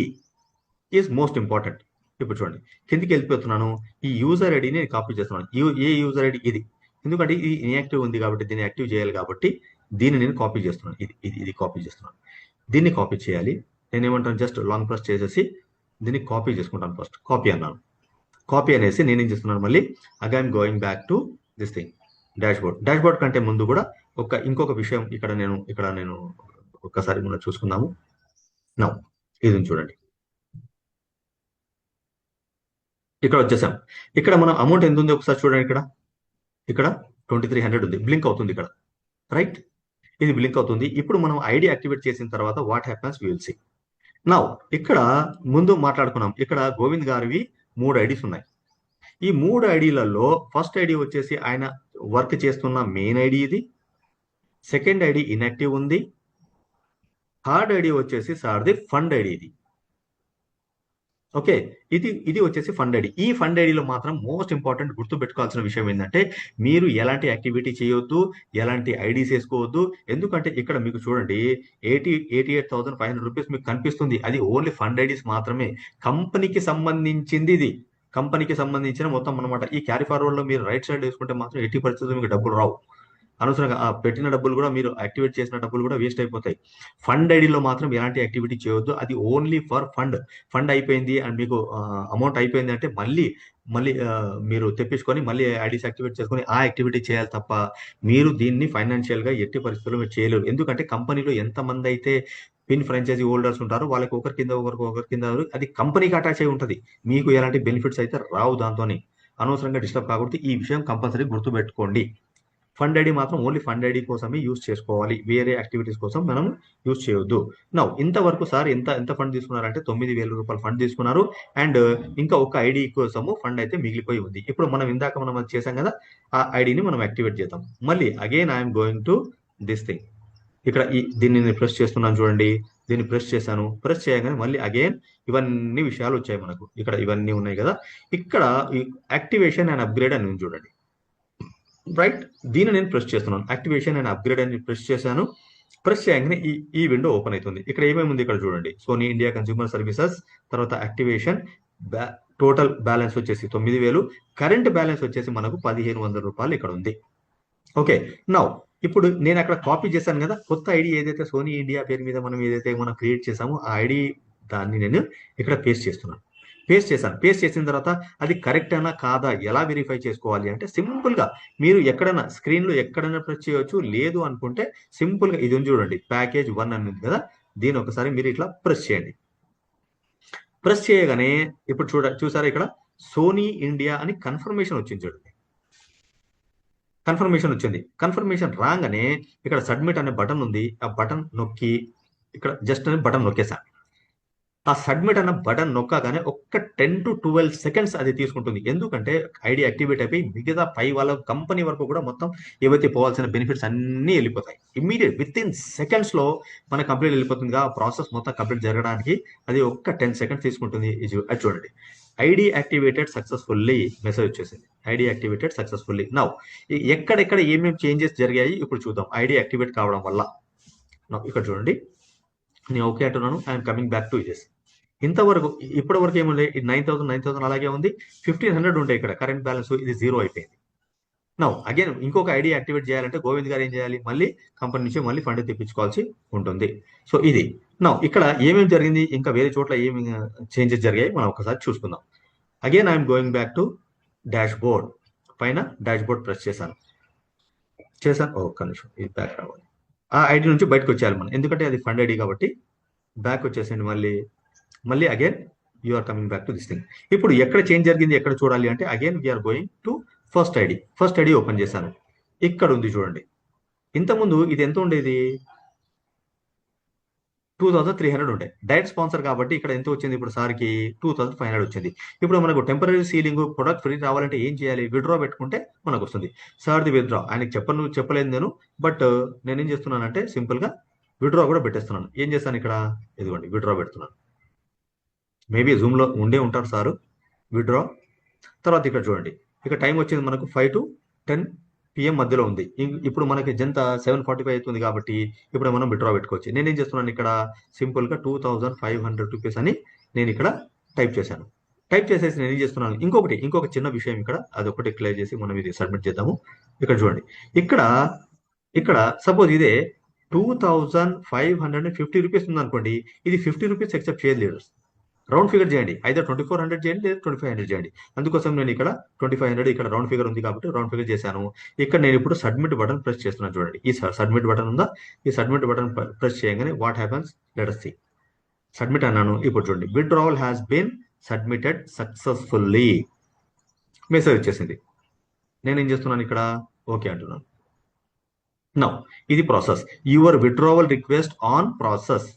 is most important. ఇప్పుడు చూడండి కిందికి వెళ్ళిపోతున్నాను, ఈ యూజర్ ఐడిని కాపీ చేస్తున్నాను. ఏ యూజర్ ఐడి ఇది, ఎందుకంటే ఇది ఇన్యాక్టివ్ ఉంది కాబట్టి దీన్ని యాక్టివ్ చేయాలి కాబట్టి దీన్ని నేను కాపీ చేస్తున్నాను. ఇది కాపీ చేస్తున్నాను. దీన్ని కాపీ చేయాలి. నేను ఏమంటాను, జస్ట్ లాంగ్ ప్రెస్ చేసేసి దీన్ని కాపీ చేసుకుంటాను. ఫస్ట్ కాపీ అన్నాను. కాపీ అనేసి నేను ఏం చేస్తున్నాను, మళ్ళీ again going back to this thing dash board కంటే ముందు కూడా ఇంకొక విషయం ఇక్కడ నేను ఒక్కసారి మనం చూసుకుందాము. నౌ ఇది చూడండి, ఇక్కడ వచ్చేసాం. ఇక్కడ మనం అమౌంట్ ఎంత ఉంది ఒకసారి చూడండి, ఇక్కడ 2300 ఉంది, బ్లింక్ అవుతుంది ఇక్కడ, రైట్? ఇది బ్లింక్ అవుతుంది. ఇప్పుడు మనం ఐడి యాక్టివేట్ చేసిన తర్వాత what happens we will see. Now ఇక్కడ ముందు మాట్లాడుకున్నాం, ఇక్కడ గోవింద్ గారివి 3 ఐడీస్ ఉన్నాయి. ఈ 3 ఐడీలలో ఫస్ట్ ఐడి వచ్చేసి ఆయన వర్క్ చేస్తున్న మెయిన్ ఐడి ఇది, సెకండ్ ఐడి ఇన్యాక్టివ్ ఉంది, థర్డ్ ఐడి వచ్చేసి సార్ది ఫండ్ ఐడి ఇది. ఓకే, ఇది వచ్చేసి ఫండ్ ఐడి. ఈ ఫండ్ ఐడిలో మాత్రం మోస్ట్ ఇంపార్టెంట్ గుర్తు పెట్టుకోవాల్సిన విషయం ఏంటంటే మీరు ఎలాంటి యాక్టివిటీ చేయొద్దు, ఎలాంటి ఐడీస్ వేసుకోవద్దు. ఎందుకంటే ఇక్కడ మీకు చూడండి 88,500 రూపీస్ మీకు కనిపిస్తుంది. అది ఓన్లీ ఫండ్ ఐడీస్ మాత్రమే, కంపెనీకి సంబంధించింది ఇది, కంపెనీకి సంబంధించిన మొత్తం అనమాట. ఈ క్యారీ ఫార్వర్డ్ లో మీరు రైట్ సైడ్ వేసుకుంటే మాత్రం ఎట్టి పరిస్థితుల్లో మీకు డబ్బులు రావు. అనవసరంగా ఆ పెట్టిన డబ్బులు కూడా, మీరు యాక్టివేట్ చేసిన డబ్బులు కూడా వేస్ట్ అయిపోతాయి. ఫండ్ ఐడిలో మాత్రం ఎలాంటి యాక్టివిటీ చేయొద్దు, అది ఓన్లీ ఫర్ ఫండ్ అయిపోయింది అండ్ మీకు అమౌంట్ అయిపోయింది అంటే మళ్ళీ మీరు తెప్పించుకొని మళ్ళీ ఐడీస్ యాక్టివేట్ చేసుకొని ఆ యాక్టివిటీ చేయాలి తప్ప మీరు దీన్ని ఫైనాన్షియల్ గా ఎట్టి పరిస్థితుల్లో మీరు చేయలేరు. ఎందుకంటే కంపెనీలో ఎంతమంది అయితే పిన్ ఫ్రాంచైజీ హోల్డర్స్ ఉంటారో వాళ్ళకి ఒకరి కింద అది కంపెనీకి అటాచ్ అయి ఉంటుంది. మీకు ఎలాంటి బెనిఫిట్స్ అయితే రావు దాంతో. అనవసరంగా డిస్టర్బ్ కాకూడదు. ఈ విషయం కంపల్సరీ గుర్తుపెట్టుకోండి. ఫండ్ ఐడి మాత్రం ఓన్లీ ఫండ్ ఐడి కోసమే యూజ్ చేసుకోవాలి, వేరే యాక్టివిటీస్ కోసం మనం యూజ్ చేయొద్దు. నౌ ఇంతవరకు సార్ ఎంత ఫండ్ తీసుకున్నారంటే 9,000 రూపాయలు ఫండ్ తీసుకున్నారు. అండ్ ఇంకా ఒక ఐడి కోసము ఫండ్ అయితే మిగిలిపోయి ఉంది. ఇప్పుడు మనం అది చేసాం కదా, ఆ ఐడిని మనం యాక్టివేట్ చేద్దాం. మళ్ళీ again I'm going to this thing. ఇక్కడ దీన్ని నేను ప్రెస్ చేస్తున్నాను చూడండి, దీన్ని ప్రెస్ చేశాను. ప్రెస్ చేయగానే మళ్ళీ అగైన్ ఇవన్నీ విషయాలు వచ్చాయి మనకు. ఇక్కడ ఇవన్నీ ఉన్నాయి కదా, ఇక్కడ యాక్టివేషన్ అండ్ అప్గ్రేడ్ అని చూడండి, రైట్? దీన్ని నేను ప్రెస్ చేస్తున్నాను. యాక్టివేషన్ అండ్ అప్గ్రేడ్ అని ప్రెస్ చేశాను. ప్రెస్ చేయగానే ఈ విండో ఓపెన్ అవుతుంది. ఇక్కడ ఏమేమి ఉంది ఇక్కడ చూడండి, సోనీ ఇండియా కన్స్యూమర్ సర్వీసెస్, తర్వాత యాక్టివేషన్, టోటల్ బ్యాలెన్స్ వచ్చేసి 9,000, కరెంట్ బ్యాలెన్స్ వచ్చేసి మనకు 1,500 రూపాయలు ఇక్కడ ఉంది. ఓకే, నౌ ఇప్పుడు నేను అక్కడ కాపీ చేశాను కదా, కొత్త ఐడి ఏదైతే సోనీ ఇండియా పేరు మీద మనం క్రియేట్ చేసామో ఆ ఐడి దాన్ని నేను ఇక్కడ పేస్ట్ చేస్తున్నాను. పేస్ట్ చేసిన తర్వాత అది కరెక్ట్ అయినా కాదా ఎలా వెరిఫై చేసుకోవాలి అంటే సింపుల్ గా మీరు స్క్రీన్ లో ఎక్కడైనా ప్రెస్ చేయొచ్చు. లేదు అనుకుంటే సింపుల్ గా ఇది చూడండి, ప్యాకేజ్ 1 అని ఉంది కదా, దీని ఒకసారి మీరు ఇట్లా ప్రెస్ చేయండి. ప్రెస్ చేయగానే ఇప్పుడు చూసారా ఇక్కడ సోనీ ఇండియా అని కన్ఫర్మేషన్ వచ్చింది చూడండి. కన్ఫర్మేషన్ రాగానే ఇక్కడ సబ్మిట్ అనే బటన్ ఉంది. ఆ బటన్ నొక్కి ఇక్కడ జస్ట్ అని బటన్ నొక్కేసాను. ఆ సబ్మిట్ అన్న బటన్ నొక్కగానే ఒక్క 10 to 12 సెకండ్స్ అది తీసుకుంటుంది. ఎందుకంటే ఐడి యాక్టివేట్ అయిపోయి మిగతా పై వాళ్ళ కంపెనీ వరకు కూడా మొత్తం ఏవైతే పోవాల్సిన బెనిఫిట్స్ అన్నీ వెళ్ళిపోతాయి. ఇమ్మీడియట్ విత్ ఇన్ సెకండ్స్ లో మన కంప్లీట్ వెళ్ళిపోతుంది. ఆ ప్రాసెస్ మొత్తం కంప్లీట్ జరగడానికి అది ఒక్క 10 సెకండ్స్ తీసుకుంటుంది. అది చూడండి, ఐడి యాక్టివేటెడ్ సక్సెస్ఫుల్లీ మెసేజ్ వచ్చేసింది. ID activated successfully. నౌ ఎక్కడెక్కడ ఏమేమి చేంజెస్ జరిగాయి ఇప్పుడు చూద్దాం. ఐడి యాక్టివేట్ కావడం వల్ల ఇక్కడ చూడండి, నేను ఓకే అంటున్నాను. I'm coming back to this. ఇప్పటి వరకు ఏముంది, 9,000 అలాగే ఉంది. 1,500 ఉంటాయి ఇక్కడ కరెంట్ బ్యాలెన్స్, ఇది 0 అయిపోయింది. నౌ అగైన్ ఇంకొక ఐడి యాక్టివేట్ చేయాలంటే గోవింద్ గారు ఏం చేయాలి, మళ్ళీ కంపెనీ నుంచి మళ్ళీ ఫండ్ తెప్పించుకోవాల్సి ఉంటుంది. సో ఇది నౌ ఇక్కడ ఏమేమి జరిగింది, ఇంకా వేరే చోట్ల ఏమి చేంజెస్ జరిగాయి మనం ఒకసారి చూసుకుందాం. Again I'm going back to dash board. పైన డాష్ బోర్డ్ ప్రెస్ చేశాను. ఒక్క నిమిషం, ఇది బ్యాక్ రావాలి. ఆ ఐడి నుంచి బయటకు వచ్చేయాలి మనం, ఎందుకంటే అది ఫండ్ ఐడి కాబట్టి. బ్యాక్ వచ్చేసండి. మళ్ళీ again you are coming back to this thing. ఇప్పుడు ఎక్కడ చేంజ్ జరిగింది ఎక్కడ చూడాలి అంటే again we're going to first ID open చేశాను. ఇక్కడ ఉంది చూడండి. ఇంతకుముందు ఇది ఎంత ఉండేది? 2300 ఉండే. డైరెక్ట్ స్పాన్సర్ కాబట్టి ఇక్కడ ఎంత వచ్చింది ఇప్పుడు సార్కి? 2500 వచ్చింది. ఇప్పుడు మనకు టెంపరీ సీలింగ్ ప్రొడక్ట్ ఫ్రీ రావాలంటే ఏం చేయాలి? విత్డ్రా పెట్టుకుంటే మనకు వస్తుంది. సార్ది విత్డ్రా ఆయనకి చెప్పలేదు నేను. బట్ నేనేం చేస్తున్నానంటే సింపుల్ గా విత్డ్రా కూడా పెట్టేస్తున్నాను. ఏం చేస్తాను ఇక్కడ? ఇదిగోండి విత్డ్రా పెడుతున్నాను. మేబీ జూమ్ లో ఉండే ఉంటారు సారు. విత్డ్రా తర్వాత ఇక్కడ చూడండి. ఇక టైం వచ్చింది మనకు 5 to 10 PM మధ్యలో ఉంది. ఇప్పుడు మనకి జంత 7:45 అవుతుంది కాబట్టి ఇప్పుడు మనం విత్డ్రా పెట్టుకోవచ్చు. నేనేం చేస్తున్నాను ఇక్కడ? సింపుల్ గా 2500 రూపీస్ అని నేను ఇక్కడ టైప్ చేశాను. టైప్ చేసేసి నేను ఏం చేస్తున్నాను? ఇంకొక చిన్న విషయం ఇక్కడ అదొకటి క్లియర్ చేసి మనం ఇది సబ్మిట్ చేద్దాము. ఇక్కడ చూడండి. ఇక్కడ ఇక్కడ సపోజ్ ఇదే 2550 రూపీస్ ఉందనుకోండి. ఇది 50 రూపీస్ ఎక్సెప్ట్ చేయదు లీడర్స్. రౌండ్ ఫిగర్ చేయండి. అయితే 2400 చేయండి లేదా 2500 చేయండి. అందుకోసం నేను ఇక్కడ 2500 ఇక్కడ రౌండ్ ఫిగర్ ఉంది కాబట్టి రౌండ్ ఫిగర్ చేశాను. ఇక్కడ నేను ఇప్పుడు సబ్మిట్ బటన్ ప్రెస్ చేస్తున్నాను చూడండి. ఈ సబ్మిట్ బటన్ ఉందా? ఈ సబ్మిట్ బటన్ ప్రెస్ చేయగానే what happens? Let us see. Submit అన్నాను. ఇప్పుడు చూడండి, withdrawal has been submitted successfully message వచ్చేసింది. నేనేం చేస్తున్నాను ఇక్కడ? ఓకే అంటున్నాను. నౌ ఇది process. Your withdrawal request on process.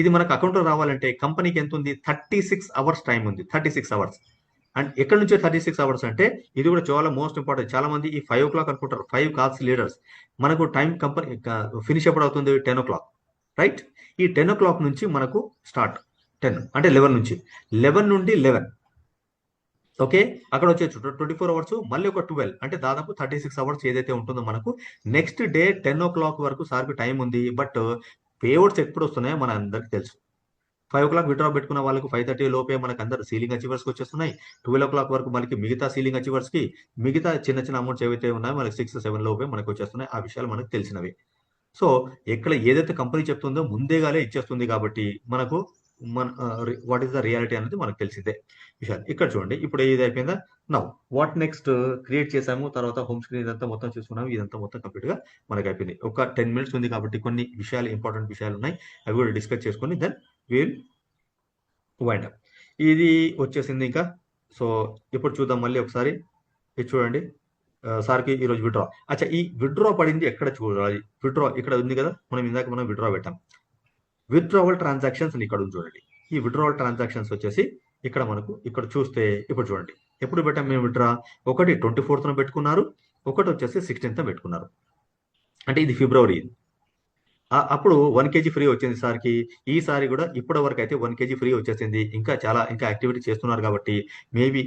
ఇది మనకు అకౌంట్లో రావాలంటే కంపెనీకి ఎంత ఉంది? 36 అవర్స్ టైం ఉంది. 36 అవర్స్. అండ్ ఎక్కడి నుంచో 36 అవర్స్ అంటే ఇది కూడా చాలా మోస్ట్ ఇంపార్టెంట్. చాలా మంది ఈ 5 o'clock అనుకుంటారు. 5 కాల్స్ లీడర్స్. మనకు టైం కంపెనీ ఫినిష్ ఎప్పుడు అవుతుంది? 10 o'clock, రైట్? ఈ 10 o'clock నుంచి మనకు స్టార్ట్ 10 అంటే 11 నుంచి 11 నుండి 11, ఓకే. అక్కడ వచ్చే 24 అవర్స్ మళ్ళీ ఒక 12 అంటే దాదాపు 36 అవర్స్ ఏదైతే ఉంటుందో మనకు నెక్స్ట్ డే 10 o'clock వరకు సార్కి టైం ఉంది. బట్ పేఅవుట్స్ ఎప్పుడు వస్తున్నాయో మన అందరికి తెలుసు. 5 o'clock విత్డ్రా పెట్టుకున్న వాళ్ళకి 5:30 లోపే మనకు అందరు సీలింగ్ అచీవర్స్కి వచ్చేస్తున్నాయి. 12 o'clock వరకు మనకి మిగతా సీలింగ్ అచీవర్స్కి మిగతా చిన్న చిన్న అమౌంట్స్ ఏవైతే ఉన్నాయో మనకి 6-7 లోపే మనకు వచ్చేస్తున్నాయి. ఆ విషయాలు మనకు తెలిసినవి. సో ఇక్కడ ఏదైతే కంపెనీ చెప్తుందో ముందేగానే ఇచ్చేస్తుంది కాబట్టి మనకు వాట్ ఈస్ ద రియాలిటీ అనేది మనకు తెలిసిందే విషయాలు. ఇక్కడ చూడండి, ఇప్పుడు ఏది అయిపోయిందా? Now what next? క్రియేట్ చేసాము, తర్వాత హోమ్ స్క్రీన్ ఇదంతా మొత్తం చూసుకున్నాము. ఇదంతా మొత్తం కంప్లీట్ గా మనకి అయిపోయింది. ఒక 10 minutes ఉంది కాబట్టి కొన్ని విషయాలు ఇంపార్టెంట్ విషయాలు ఉన్నాయి, అవి కూడా డిస్కస్ చేసుకొని దెన్ విల్ వైండ్ అప్. ఇది వచ్చేసింది ఇంకా. సో ఇప్పుడు చూద్దాం మళ్ళీ ఒకసారి. ఇది చూడండి, సార్కి ఈరోజు విత్డ్రా. అచ్చా, ఈ విత్డ్రా పడింది ఎక్కడ చూడాలి? విత్డ్రా ఇక్కడ ఉంది కదా, మనం విత్డ్రా పెట్టాం. విత్డ్రావల్ ట్రాన్సాక్షన్స్ అని ఇక్కడ ఉంది చూడండి. ఈ విత్డ్రావల్ ట్రాన్సాక్షన్స్ వచ్చేసి ఇక్కడ మనకు ఇక్కడ చూస్తే ఇప్పుడు చూడండి, ఎప్పుడు పెట్టాం మేము విత్డ్రా? ఒకటి 24th పెట్టుకున్నారు, ఒకటి వచ్చేసి 16th పెట్టుకున్నారు. అంటే ఇది ఫిబ్రవరి. అప్పుడు 1 kg ఫ్రీ వచ్చింది సార్కి. ఈసారి కూడా ఇప్పటి వరకు అయితే 1 kg ఫ్రీ వచ్చేసింది. ఇంకా యాక్టివిటీ చేస్తున్నారు కాబట్టి మేబీ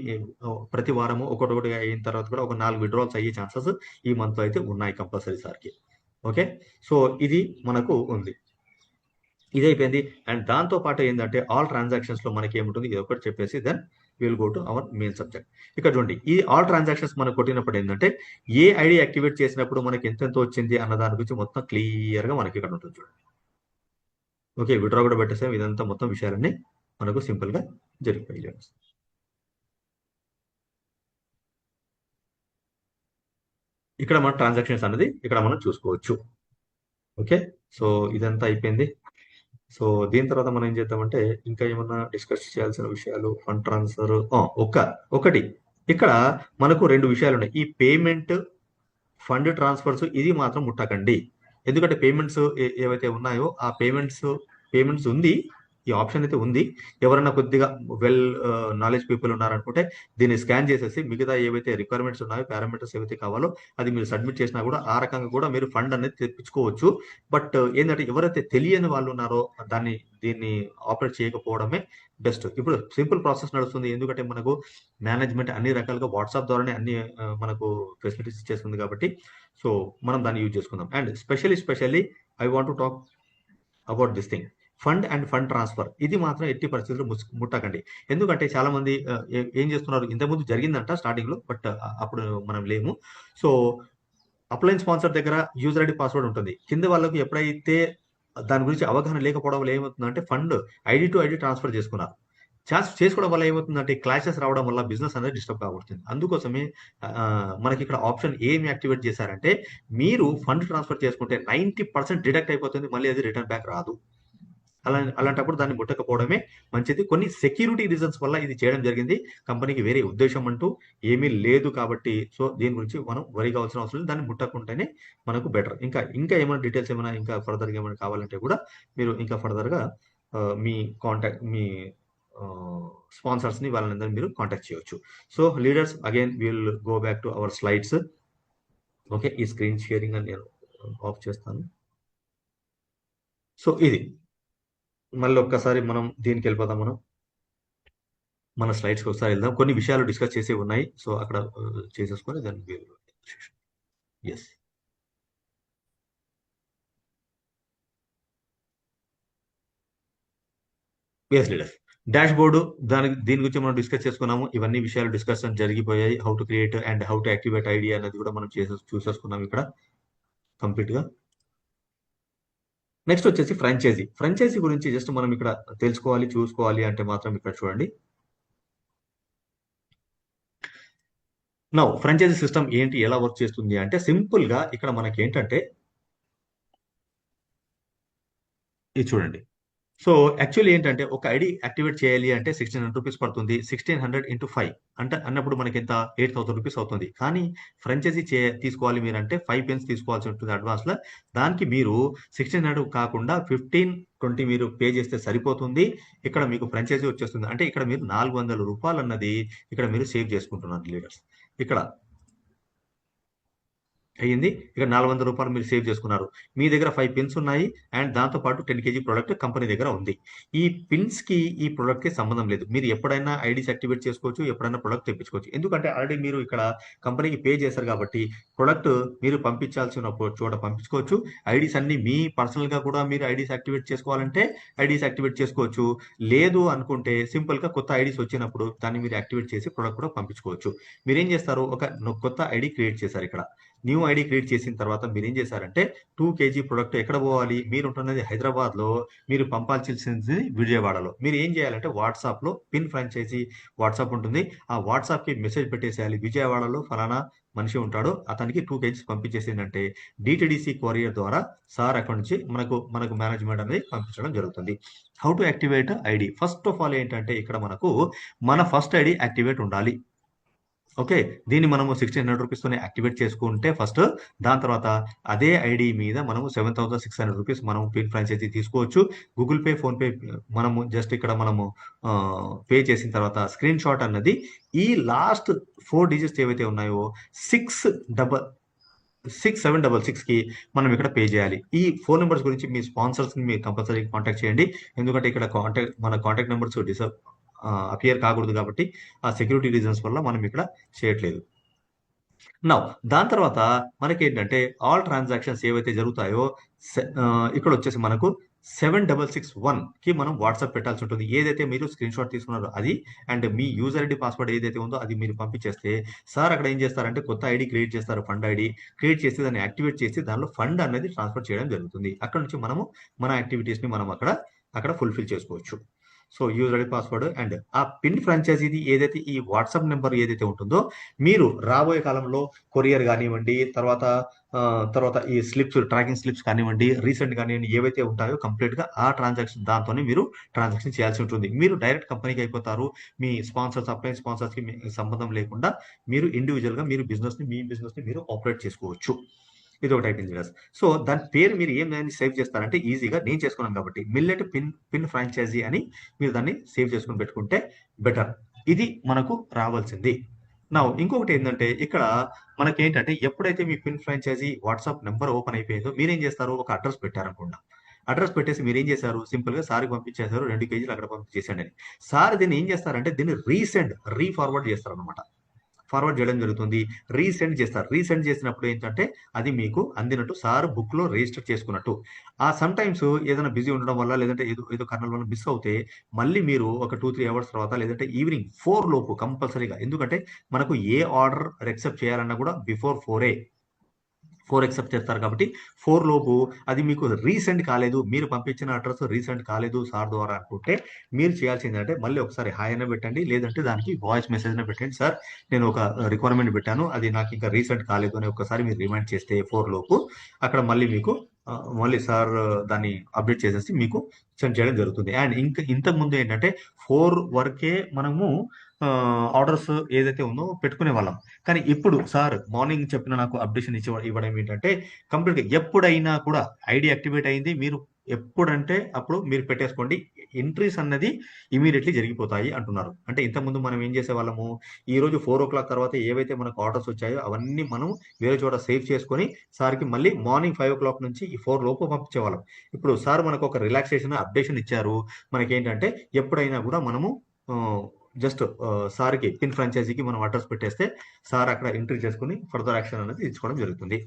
ప్రతి వారము ఒకటి అయిన తర్వాత కూడా ఒక 4 విత్డ్రాల్స్ అయ్యే ఛాన్సెస్ ఈ మంత్ అయితే ఉన్నాయి కంపల్సరీ సార్కి. ఓకే, సో ఇది మనకు ఉంది. ఇది అయిపోయింది. అండ్ దాంతో పాటు ఏంటంటే ఆల్ ట్రాన్సాక్షన్స్ లో మనకి ఏముంటుంది ఇది ఒకటి చెప్పేసి then will go to our main subject. ఇక్కడ చూడండి, ఈ ఆల్ ట్రాన్సాక్షన్స్ మనకు కొట్టినప్పుడు ఏంటంటే ఏ ఐడి యాక్టివేట్ చేసినప్పుడు మనకి ఎంతెంత వచ్చింది అన్న దాని గురించి మొత్తం క్లియర్ గా మనకి ఇక్కడ ఉంటుంది చూడండి. ఓకే, విత్డ్రా కూడా పెట్టేసాం. ఇదంతా మొత్తం విషయాలన్నీ మనకు సింపుల్ గా జరిగిపోయాయి. ఇక్కడ మన ట్రాన్సాక్షన్స్ అనేది ఇక్కడ మనం చూసుకోవచ్చు. ఓకే, సో ఇదంతా అయిపోయింది. సో దీని తర్వాత మనం ఏం చేద్దామంటే ఇంకా ఏమన్నా డిస్కస్ చేయాల్సిన విషయాలు, ఫండ్ ట్రాన్స్ఫర్ ఒకటి ఇక్కడ మనకు 2 విషయాలు ఉన్నాయి. ఈ పేమెంట్, ఫండ్ ట్రాన్స్ఫర్స్ ఇది మాత్రం ముట్టకండి. ఎందుకంటే పేమెంట్స్ ఏవైతే ఉన్నాయో ఆ పేమెంట్స్ ఉంది, ఈ ఆప్షన్ అయితే ఉంది. ఎవరైనా కొద్దిగా వెల్ నాలెడ్జ్ పీపుల్ ఉన్నారనుకుంటే దీన్ని స్కాన్ చేసేసి మిగతా ఏవైతే రిక్వైర్మెంట్స్ ఉన్నాయో, పారామీటర్స్ ఏవైతే కావాలో అది మీరు సబ్మిట్ చేసినా కూడా ఆ రకంగా కూడా మీరు ఫండ్ అనేది తెప్పించుకోవచ్చు. బట్ ఏంటంటే ఎవరైతే తెలియని వాళ్ళు ఉన్నారో దీన్ని ఆపరేట్ చేయకపోవడమే బెస్ట్. ఇప్పుడు సింపుల్ ప్రాసెస్ నడుస్తుంది, ఎందుకంటే మనకు మేనేజ్మెంట్ అన్ని రకాలుగా వాట్సాప్ ద్వారానే అన్ని మనకు ఫెసిలిటీస్ ఇచ్చేస్తుంది కాబట్టి సో మనం దాన్ని యూజ్ చేసుకుందాం. And specially I want to talk about this thing, fund and fund transfer. ఇది మాత్రం ఎట్టి పరిస్థితుల్లో ముట్టకండి. ఎందుకంటే చాలా మంది ఏం చేస్తున్నారు, ఇంతకుముందు జరిగిందంట స్టార్టింగ్ లో, బట్ అప్పుడు మనం లేము. సో అప్లైన్ స్పాన్సర్ దగ్గర యూజర్ ఐడి పాస్వర్డ్ ఉంటుంది. కింద వాళ్ళకు ఎప్పుడైతే దాని గురించి అవగాహన లేకపోవడం వల్ల ఏమవుతుందంటే fund ID to ID transfer చేసుకోవడం వల్ల ఏమవుతుందంటే క్లాషెస్ రావడం వల్ల బిజినెస్ అనేది డిస్టర్బ్ కాబడుతుంది. అందుకోసమే మనకి ఇక్కడ ఆప్షన్ ఏమి యాక్టివేట్ చేశారంటే మీరు ఫండ్ ట్రాన్స్ఫర్ చేసుకుంటే 90% డిడక్ట్ అయిపోతుంది, మళ్ళీ అది రిటర్న్ బ్యాక్ రాదు. అలాంటప్పుడు దాన్ని ముట్టకపోవడమే మంచిది. కొన్ని సెక్యూరిటీ రీజన్స్ వల్ల ఇది చేయడం జరిగింది. కంపెనీకి వేరే ఉద్దేశం అంటూ ఏమీ లేదు కాబట్టి సో దీని గురించి మనం వరి కావాల్సిన అవసరం లేదు. దాన్ని ముట్టకుంటేనే మనకు బెటర్. ఇంకా ఏమైనా డీటెయిల్స్ ఏమైనా ఇంకా ఫర్దర్‌గా ఏమైనా కావాలంటే కూడా మీరు ఇంకా ఫర్దర్‌గా మీ మీ స్పాన్సర్స్‌ని వాళ్ళందరిని మీరు కాంటాక్ట్ చేయొచ్చు. So leaders again will go back to our slides. Okay. ఈ స్క్రీన్ షేరింగ్ అని నేను ఆఫ్ చేస్తాను. సో ఇది మళ్ళీ ఒక్కసారి మనం దీనికి వెళ్ళిపోదాం. మన స్లైడ్స్కి ఒకసారి వెళ్దాం. కొన్ని విషయాలు డిస్కస్ చేసే ఉన్నాయి. సో అక్కడ చేసేసుకొని దాన్ని S S leader dashboard దీని గురించి మనం డిస్కస్ చేసుకున్నాము. ఇవన్నీ విషయాలు డిస్కషన్ జరిగిపోయాయి. How to create and how to activate ID అనేది కూడా మనం చూసేసుకున్నాం ఇక్కడ కంప్లీట్ గా. నెక్స్ట్ వచ్చేసి ఫ్రాంచైజీ గురించి జస్ట్ మనం ఇక్కడ తెలుసుకోవాలి చూసుకోవాలి అంటే మాత్రం ఇక్కడ చూడండి. నౌ ఫ్రాంచైజీ సిస్టమ్ ఏంటి, ఎలా వర్క్ చేస్తుంది అంటే సింపుల్ గా ఇక్కడ మనకి ఏంటంటే ఇది చూడండి. సో యాక్చువల్లీ ఏంటంటే ఒక ఐడి యాక్టివేట్ చేయాలి అంటే 1600 రూపీస్ పడుతుంది. 1600 ఇంటూ 5 అంటే అన్నప్పుడు మనకి ఎంత 8000 రూపీస్ అవుతుంది. కానీ ఫ్రాంచైజీ తీసుకోవాలి మీరంటే 5 పెన్స్ తీసుకోవాల్సి ఉంటుంది అడ్వాన్స్ లో. దానికి మీరు 1600 కాకుండా 1520 మీరు పే చేస్తే సరిపోతుంది. ఇక్కడ మీకు ఫ్రాంచైజీ వచ్చేస్తుంది. అంటే ఇక్కడ మీరు 400 రూపాయలు అన్నది ఇక్కడ మీరు సేవ్ చేసుకుంటున్నారు లీడర్స్. ఇక్కడ అయ్యింది. ఇక్కడ 400 రూపాయలు మీరు సేవ్ చేసుకున్నారు. మీ దగ్గర 5 పిన్స్ ఉన్నాయి అండ్ దాంతో పాటు 10 కేజీ ప్రొడక్ట్ కంపెనీ దగ్గర ఉంది. ఈ పిన్స్ కి ఈ ప్రొడక్ట్ కి సంబంధం లేదు. మీరు ఎప్పుడైనా ఐడీస్ యాక్టివేట్ చేసుకోవచ్చు. ఎప్పుడైనా ప్రొడక్ట్ తెప్పించుకోవచ్చు. ఎందుకంటే ఆల్రెడీ మీరు ఇక్కడ కంపెనీకి పే చేశారు కాబట్టి ప్రొడక్ట్ మీరు పంపించాల్సిన చోట పంపించుకోవచ్చు. ఐడీస్ అన్ని మీ పర్సనల్ గా కూడా మీరు ఐడీస్ యాక్టివేట్ చేసుకోవాలంటే ఐడీస్ యాక్టివేట్ చేసుకోవచ్చు. లేదు అనుకుంటే సింపుల్ గా కొత్త ఐడీస్ వచ్చినప్పుడు దాన్ని మీరు యాక్టివేట్ చేసి ప్రొడక్ట్ కూడా పంపించుకోవచ్చు. మీరేం చేస్తారు, ఒక కొత్త ఐడి క్రియేట్ చేశారు. ఇక్కడ న్యూ ఐడి క్రియేట్ చేసిన తర్వాత మీరు ఏం చేశారంటే 2 కేజీ ప్రొడక్ట్ ఎక్కడ పోవాలి, మీరు ఉంటున్నది హైదరాబాద్ లో, మీరు పంపాల్సింది విజయవాడలో. మీరు ఏం చేయాలంటే వాట్సాప్ లో పిన్ ఫ్రాంచైజీ వాట్సాప్ ఉంటుంది. ఆ వాట్సాప్ కి మెసేజ్ పెట్టేసేయాలి, విజయవాడలో ఫలానా మనిషి ఉంటాడు, అతనికి 2 కేజీస్ పంపించేసిందంటే డిటిడిసి కొరియర్ ద్వారా సార్ అక్కడి నుంచి మనకు మేనేజ్మెంట్ అనేది పంపించడం జరుగుతుంది. How to activate ID, first of all ఏంటంటే ఇక్కడ మనకు మన ఫస్ట్ ఐడి యాక్టివేట్ ఉండాలి. ఓకే. దీన్ని మనము 1600 రూపీస్తోనే యాక్టివేట్ చేసుకుంటే ఫస్ట్, దాని తర్వాత అదే ఐడి మీద మనము 7600 రూపీస్ మనం పిన్ ఫ్రాంచైజీ తీసుకోవచ్చు. గూగుల్ పే, ఫోన్ పే మనము జస్ట్ ఇక్కడ మనము పే చేసిన తర్వాత స్క్రీన్ షాట్ అన్నది ఈ లాస్ట్ 4 డిజిట్స్ ఏవైతే ఉన్నాయో 6766 కి మనం ఇక్కడ పే చేయాలి. ఈ ఫోన్ నెంబర్స్ గురించి మీ స్పాన్సర్స్ ని మీరు కంపల్సరీ కాంటాక్ట్ చేయండి. ఎందుకంటే ఇక్కడ మన కాంటాక్ట్ నెంబర్స్ అపియర్ కాకూడదు కాబట్టి ఆ సెక్యూరిటీ రీజన్స్ వల్ల మనం ఇక్కడ చేయట్లేదు. నౌ దాని తర్వాత మనకి ఏంటంటే ఆల్ ట్రాన్సాక్షన్స్ ఏవైతే జరుగుతాయో ఇక్కడ వచ్చేసి మనకు 7661 కి మనం వాట్సాప్ పెట్టాల్సి ఉంటుంది. ఏదైతే మీరు స్క్రీన్ షాట్ తీసుకున్నారో అది and me user ID password ఏదైతే ఉందో అది మీరు పంపించేస్తే సార్ అక్కడ ఏం చేస్తారంటే కొత్త ఐడి క్రియేట్ చేస్తారు, ఫండ్ ఐడి క్రియేట్ చేసి దాన్ని యాక్టివేట్ చేసి దానిలో ఫండ్ అనేది ట్రాన్స్ఫర్ చేయడం జరుగుతుంది. అక్కడ నుంచి మనము మన యాక్టివిటీస్ ని మనం అక్కడ ఫుల్ఫిల్ చేసుకోవచ్చు. So user ID password and ఆ పిన్ ఫ్రాంచైజీది ఏదైతే ఈ వాట్సాప్ నెంబర్ ఏదైతే ఉంటుందో మీరు రాబోయే కాలంలో కొరియర్ కానివ్వండి, తర్వాత ఈ ట్రాకింగ్ స్లిప్స్ కానివ్వండి, రీసెంట్ కానివ్వండి, ఏవైతే ఉంటాయో కంప్లీట్ గా ఆ ట్రాన్సాక్షన్ దాంతోనే మీరు ట్రాన్సాక్షన్ చేయాల్సి ఉంటుంది. మీరు డైరెక్ట్ కంపెనీకి అయిపోతారు. మీ అప్లైన్ స్పాన్సర్స్ కి సంబంధం లేకుండా మీరు ఇండివిజువల్ గా మీ బిజినెస్ ని మీరు ఆపరేట్ చేసుకోవచ్చు. ఇది ఒకటి అయిపోయింది కదా. సో దాని పేరు మీరు ఏం సేవ్ చేస్తారంటే ఈజీగా నేను చేసుకున్నాను కాబట్టి మిల్లెట్ పిన్ ఫ్రాంచైజీ అని మీరు దాన్ని సేవ్ చేసుకుని పెట్టుకుంటే బెటర్. ఇది మనకు రావాల్సింది. నా ఇంకొకటి ఏంటంటే ఇక్కడ మనకి ఏంటంటే ఎప్పుడైతే మీ pin franchisee WhatsApp number open అయిపోయిందో మీరేం చేస్తారు, ఒక అడ్రస్ పెట్టారనుకుంటా. అడ్రస్ పెట్టేసి మీరు ఏం చేశారు, సింపుల్ గా సార్కి పంపించేశారు 2 కేజీలు అక్కడ పంపించేసండి అని. సార్ దీన్ని ఏం చేస్తారంటే దీన్ని రీఫార్వర్డ్ చేస్తారు అనమాట. ఫార్వర్డ్ చేయడం జరుగుతుంది. రీసెండ్ చేసినప్పుడు ఏంటంటే అది మీకు అందినట్టు, సార్ బుక్ లో రిజిస్టర్ చేసుకున్నట్టు. ఆ సమ్ టైమ్స్ ఏదైనా బిజీ ఉండడం వల్ల లేదంటే ఏదో కారణం వల్ల మిస్ అవుతే మళ్ళీ మీరు ఒక 2-3 అవర్స్ తర్వాత లేదంటే ఈవినింగ్ 4 లోపు కంపల్సరీగా, ఎందుకంటే మనకు ఏ ఆర్డర్ యాక్సెప్ట్ చేయాలన్నా కూడా బిఫోర్ 4 యాక్సెప్ట్ చేస్తారు కాబట్టి 4 లోపు అది మీకు రీసెండ్ కాలేదు, మీరు పంపించిన అడ్రస్ రీసెండ్ కాలేదు సార్ ద్వారా అనుకుంటే మీరు చేయాల్సింది అంటే మళ్ళీ ఒకసారి హాయ్ అయినా పెట్టండి, లేదంటే దానికి వాయిస్ మెసేజ్ అయినా పెట్టండి. సార్ నేను ఒక రిక్వైర్మెంట్ పెట్టాను, అది నాకు ఇంకా రీసెండ్ కాలేదు అని ఒకసారి మీరు రిమైండ్ చేస్తే 4 లోపు అక్కడ మళ్ళీ మీకు మళ్ళీ సార్ దాన్ని అప్డేట్ చేసేసి మీకు సెండ్ చేయడం జరుగుతుంది. అండ్ ఇంకా ఇంతకు ముందు ఏంటంటే 4 వరకే మనము ఆర్డర్స్ ఏదైతే ఉందో పెట్టుకునే వాళ్ళం. కానీ ఇప్పుడు సార్ మార్నింగ్ చెప్పిన నాకు అప్డేషన్ ఇవ్వడం ఏంటంటే కంప్లీట్గా ఎప్పుడైనా కూడా ఐడి యాక్టివేట్ అయింది, మీరు ఎప్పుడంటే అప్పుడు మీరు పెట్టేసుకోండి, ఎంట్రీస్ అన్నది ఇమీడియట్లీ జరిగిపోతాయి అంటున్నారు. అంటే ఇంతకుముందు మనం ఏం చేసేవాళ్ళము, ఈ రోజు 4 o'clock తర్వాత ఏవైతే మనకు ఆర్డర్స్ వచ్చాయో అవన్నీ మనం వేరే చోట సేవ్ చేసుకొని సార్కి మళ్ళీ మార్నింగ్ 5 o'clock నుంచి ఈ 4 లోపు పంపించేవాళ్ళం. ఇప్పుడు సార్ మనకు ఒక రిలాక్సేషన్ అప్డేషన్ ఇచ్చారు. మనకేంటంటే ఎప్పుడైనా కూడా మనము జస్ట్ సార్కి పిన్ ఫ్రాంచైజీకి మనం అడ్రస్ పెట్టేస్తే సార్ అక్కడ ఎంట్రీ చేసుకుని ఫర్దర్ యాక్షన్ అనేది తీసుకోవడం జరుగుతుంది.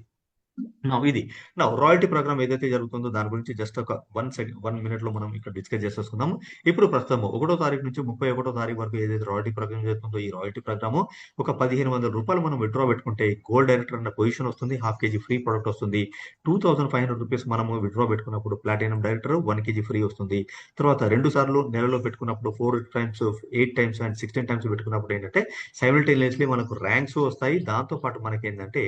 ఇది రాయల్టీ ప్రోగ్రామ్ ఏదైతే జరుగుతుందో దాని గురించి జస్ట్ ఒక 1 minute లో మనం ఇక్కడ డిస్కస్ చేసేసుకుందాము. ఇప్పుడు ప్రస్తుతం 1వ తారీఖు నుంచి 31వ తారీఖు వరకు ఏదైతే రాయల్టీ ప్రోగ్రామ్ జరుగుతుందో ఈ రాయల్టీ ప్రోగ్రాము ఒక 1500 రూపాయలు మనం విత్డ్రా పెట్టుకుంటే గోల్డ్ డైరెక్టర్ అన్న పొజిషన్ వస్తుంది, 1/2 kg ఫ్రీ ప్రొడక్ట్ వస్తుంది. 2500 రూపీస్ మనము విత్డ్రా పెట్టుకున్నప్పుడు ప్లాటినం డైరెక్టర్ 1 kg ఫ్రీ వస్తుంది. తర్వాత 2 సార్లు నెలలో పెట్టుకున్నప్పుడు 4 times 8 times అండ్ 16 times పెట్టుకున్నప్పుడు ఏంటంటే సైమిల్టేనియస్లీ మనకు ర్యాంక్స్ వస్తాయి. దాంతో పాటు మనకి ఏంటంటే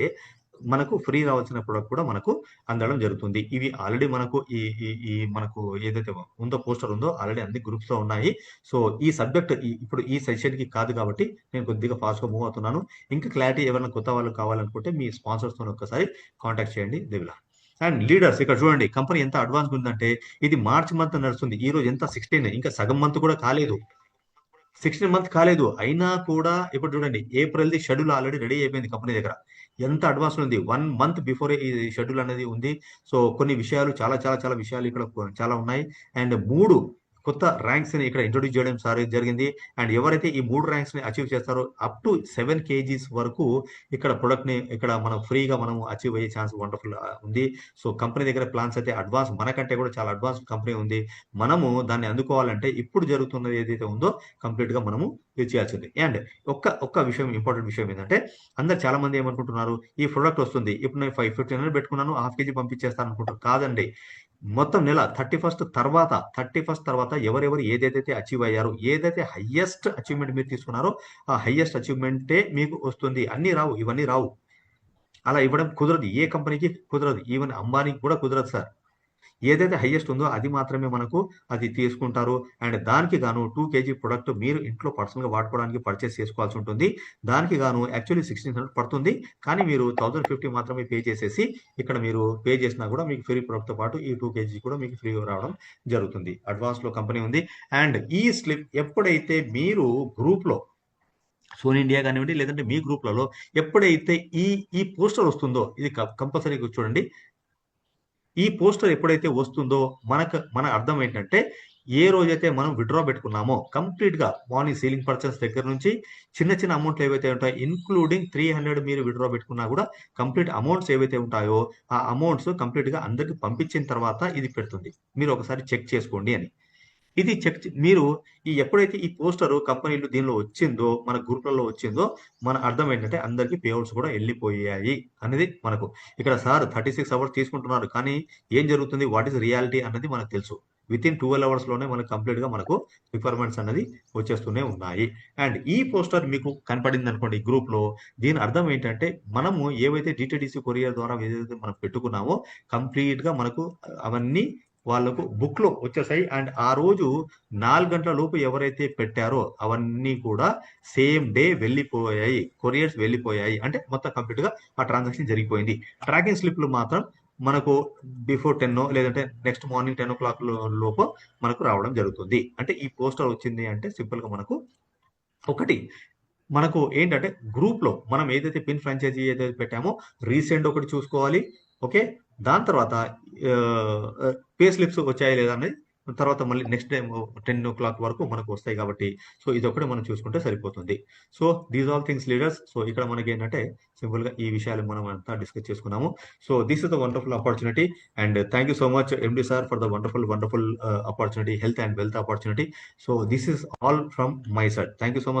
మనకు ఫ్రీ రావాల్సిన ప్రొడక్ట్ కూడా మనకు అందడం జరుగుతుంది. ఇవి ఆల్రెడీ మనకు ఈ ఈ ఈ మనకు ఏదైతే ఉందో పోస్టర్ ఉందో ఆల్రెడీ అన్ని గ్రూప్స్ లో ఉన్నాయి. సో ఈ సబ్జెక్ట్ ఇప్పుడు ఈ సెషన్ కి కాదు కాబట్టి నేను కొద్దిగా ఫాస్ట్ గా మూవ్ అవుతున్నాను. ఇంకా క్లారిటీ ఎవరైనా కొత్త వాళ్ళు కావాలనుకుంటే మీ స్పాన్సర్స్ తో ఒక్కసారి కాంటాక్ట్ చేయండి. దివిలా అండ్ లీడర్స్ ఇక్కడ చూడండి, కంపెనీ ఎంత అడ్వాన్స్ ఉందంటే ఇది మార్చ్ మంత్ నడుస్తుంది. ఈ రోజు ఎంత 16, ఇంకా సగం మంత్ కూడా కాలేదు, 16 మంత్ కాలేదు. అయినా కూడా ఇప్పుడు చూడండి April the schedule already ready అయిపోయింది కంపెనీ దగ్గర. ఎంత అడ్వాన్స్ ఉంది, 1 month బిఫోర్ ఈ షెడ్యూల్ అనేది ఉంది. సో కొన్ని విషయాలు చాలా చాలా చాలా విషయాలు ఇక్కడ చాలా ఉన్నాయి. అండ్ 3 కొత్త ర్యాంక్స్ ని ఇక్కడ ఇంట్రొడ్యూస్ చేయడం సార్ జరిగింది. అండ్ ఎవరైతే ఈ 3 ర్యాంక్స్ ని అచీవ్ చేస్తారో అప్ టు 7 kgs వరకు ఇక్కడ ప్రొడక్ట్ ని ఇక్కడ మనం ఫ్రీగా మనం అచీవ్ అయ్యే ఛాన్స్ వండర్ఫుల్ ఉంది. సో కంపెనీ దగ్గర ప్లాన్స్ అయితే అడ్వాన్స్, మనకంటే కూడా చాలా అడ్వాన్స్ కంపెనీ ఉంది. మనము దాన్ని అందుకోవాలంటే ఇప్పుడు జరుగుతున్నది ఏదైతే ఉందో కంప్లీట్ గా మనము ఇది చేయాల్సింది. అండ్ ఒక్క విషయం, ఇంపార్టెంట్ విషయం ఏంటంటే అందరు చాలా మంది ఏమనుకుంటున్నారు, ఈ ప్రొడక్ట్ వస్తుంది ఇప్పుడు నేను 1500 పెట్టుకున్నాను 1/2 kg పంపించేస్తాను అనుకుంటారు. కాదండి, మొత్తం నెల 31st తర్వాత ఎవరెవరు ఏదైతే అచీవ్ అయ్యారో, ఏదైతే హైయెస్ట్ అచీవ్మెంట్ మీరు తీసుకున్నారో ఆ హైయెస్ట్ అచీవ్మెంటే మీకు వస్తుంది. అన్ని రావు, ఇవన్నీ రావు. అలా ఇవ్వడం కుదరదు, ఏ కంపెనీకి కుదరదు, ఈవెన్ అంబానీకి కూడా కుదరదు సార్. ఏదైతే హైయెస్ట్ ఉందో అది మాత్రమే మనకు అది తీసుకుంటారు. అండ్ దానికి గాను 2 kg ప్రొడక్ట్ మీరు ఇంట్లో పర్సనల్ గా వాడుకోవడానికి పర్చేస్ చేసుకోవాల్సి ఉంటుంది. దానికి గాను యాక్చువల్లీ 1600 పడుతుంది, కానీ మీరు 1050 మాత్రమే పే చేసేసి ఇక్కడ మీరు పే చేసినా కూడా మీకు ఫ్రీ ప్రొడక్ట్ తో పాటు ఈ 2 kg కూడా మీకు ఫ్రీ రావడం జరుగుతుంది. అడ్వాన్స్ లో కంపెనీ ఉంది. అండ్ ఈ స్లిప్ ఎప్పుడైతే మీరు గ్రూప్ లో సోనీ ఇండియా కానివ్వండి లేదంటే మీ గ్రూప్లలో ఎప్పుడైతే ఈ ఈ పోస్టర్ వస్తుందో ఇది కంపల్సరీ చూడండి. ఈ పోస్టర్ ఎప్పుడైతే వస్తుందో మన అర్థం ఏంటంటే ఏ రోజైతే మనం విత్డ్రా పెట్టుకున్నామో కంప్లీట్ గా మార్నింగ్ సీలింగ్ పర్చేస్ దగ్గర నుంచి చిన్న చిన్న అమౌంట్లు ఏవైతే ఉంటాయో ఇన్క్లూడింగ్ 300 మీరు విత్డ్రా పెట్టుకున్నా కూడా కంప్లీట్ అమౌంట్స్ ఏవైతే ఉంటాయో ఆ అమౌంట్స్ కంప్లీట్ గా అందరికి పంపించిన తర్వాత ఇది పెడుతుంది. మీరు ఒకసారి చెక్ చేసుకోండి అని. ఇది మీరు ఎప్పుడైతే ఈ పోస్టర్ కంపెనీలు దీనిలో వచ్చిందో మన గ్రూప్లలో వచ్చిందో మన అర్థం ఏంటంటే అందరికి పేఅవుట్స్ కూడా వెళ్ళిపోయాయి అనేది మనకు. ఇక్కడ సార్ 36 hours తీసుకుంటున్నారు, కానీ ఏం జరుగుతుంది, వాట్ ఈస్ రియాలిటీ అన్నది మనకు తెలుసు. వితిన్ 12 hours లోనే మనకు కంప్లీట్ గా మనకు రిక్వైర్మెంట్స్ అనేది వచ్చేస్తూనే ఉన్నాయి. అండ్ ఈ పోస్టర్ మీకు కనపడింది అనుకోండి గ్రూప్ లో, దీని అర్థం ఏంటంటే మనము ఏవైతే డిటిడిసి కొరియర్ ద్వారా ఏదైతే మనం పెట్టుకున్నామో కంప్లీట్ గా మనకు అవన్నీ వాళ్ళకు బుక్ లో వచ్చేసాయి. అండ్ ఆ రోజు 4 గంటల లోపు ఎవరైతే పెట్టారో అవన్నీ కూడా సేమ్ డే వెళ్ళిపోయాయి, కొరియర్స్ వెళ్ళిపోయాయి. అంటే మొత్తం కంప్లీట్ గా ఆ ట్రాన్సాక్షన్ జరిగిపోయింది. ట్రాకింగ్ స్లిప్లు మాత్రం మనకు బిఫోర్ 10 లేదంటే నెక్స్ట్ మార్నింగ్ 10 o'clock లోపు మనకు రావడం జరుగుతుంది. అంటే ఈ పోస్టర్ వచ్చింది అంటే సింపుల్ గా మనకు ఒకటి మనకు ఏంటంటే గ్రూప్ లో మనం ఏదైతే పిన్ ఫ్రాంచైజీ ఏదైతే పెట్టామో రీసెంట్ ఒకటి చూసుకోవాలి. ఓకే, దాని తర్వాత పే స్లిప్స్ వచ్చాయి లేదా అనేది తర్వాత మళ్ళీ నెక్స్ట్ డే 10 o'clock వరకు మనకు వస్తాయి కాబట్టి సో ఇది ఒకటి మనం చూసుకుంటే సరిపోతుంది. So these all things leaders. So ఇక్కడ మనకి ఏంటంటే సింపుల్ గా ఈ విషయాలు మనం అంతా డిస్కస్ చేసుకున్నాము. So this is the wonderful opportunity and thank you so much MD sir for the wonderful opportunity, health and wealth opportunity. So this is all from my side. Thank you so much.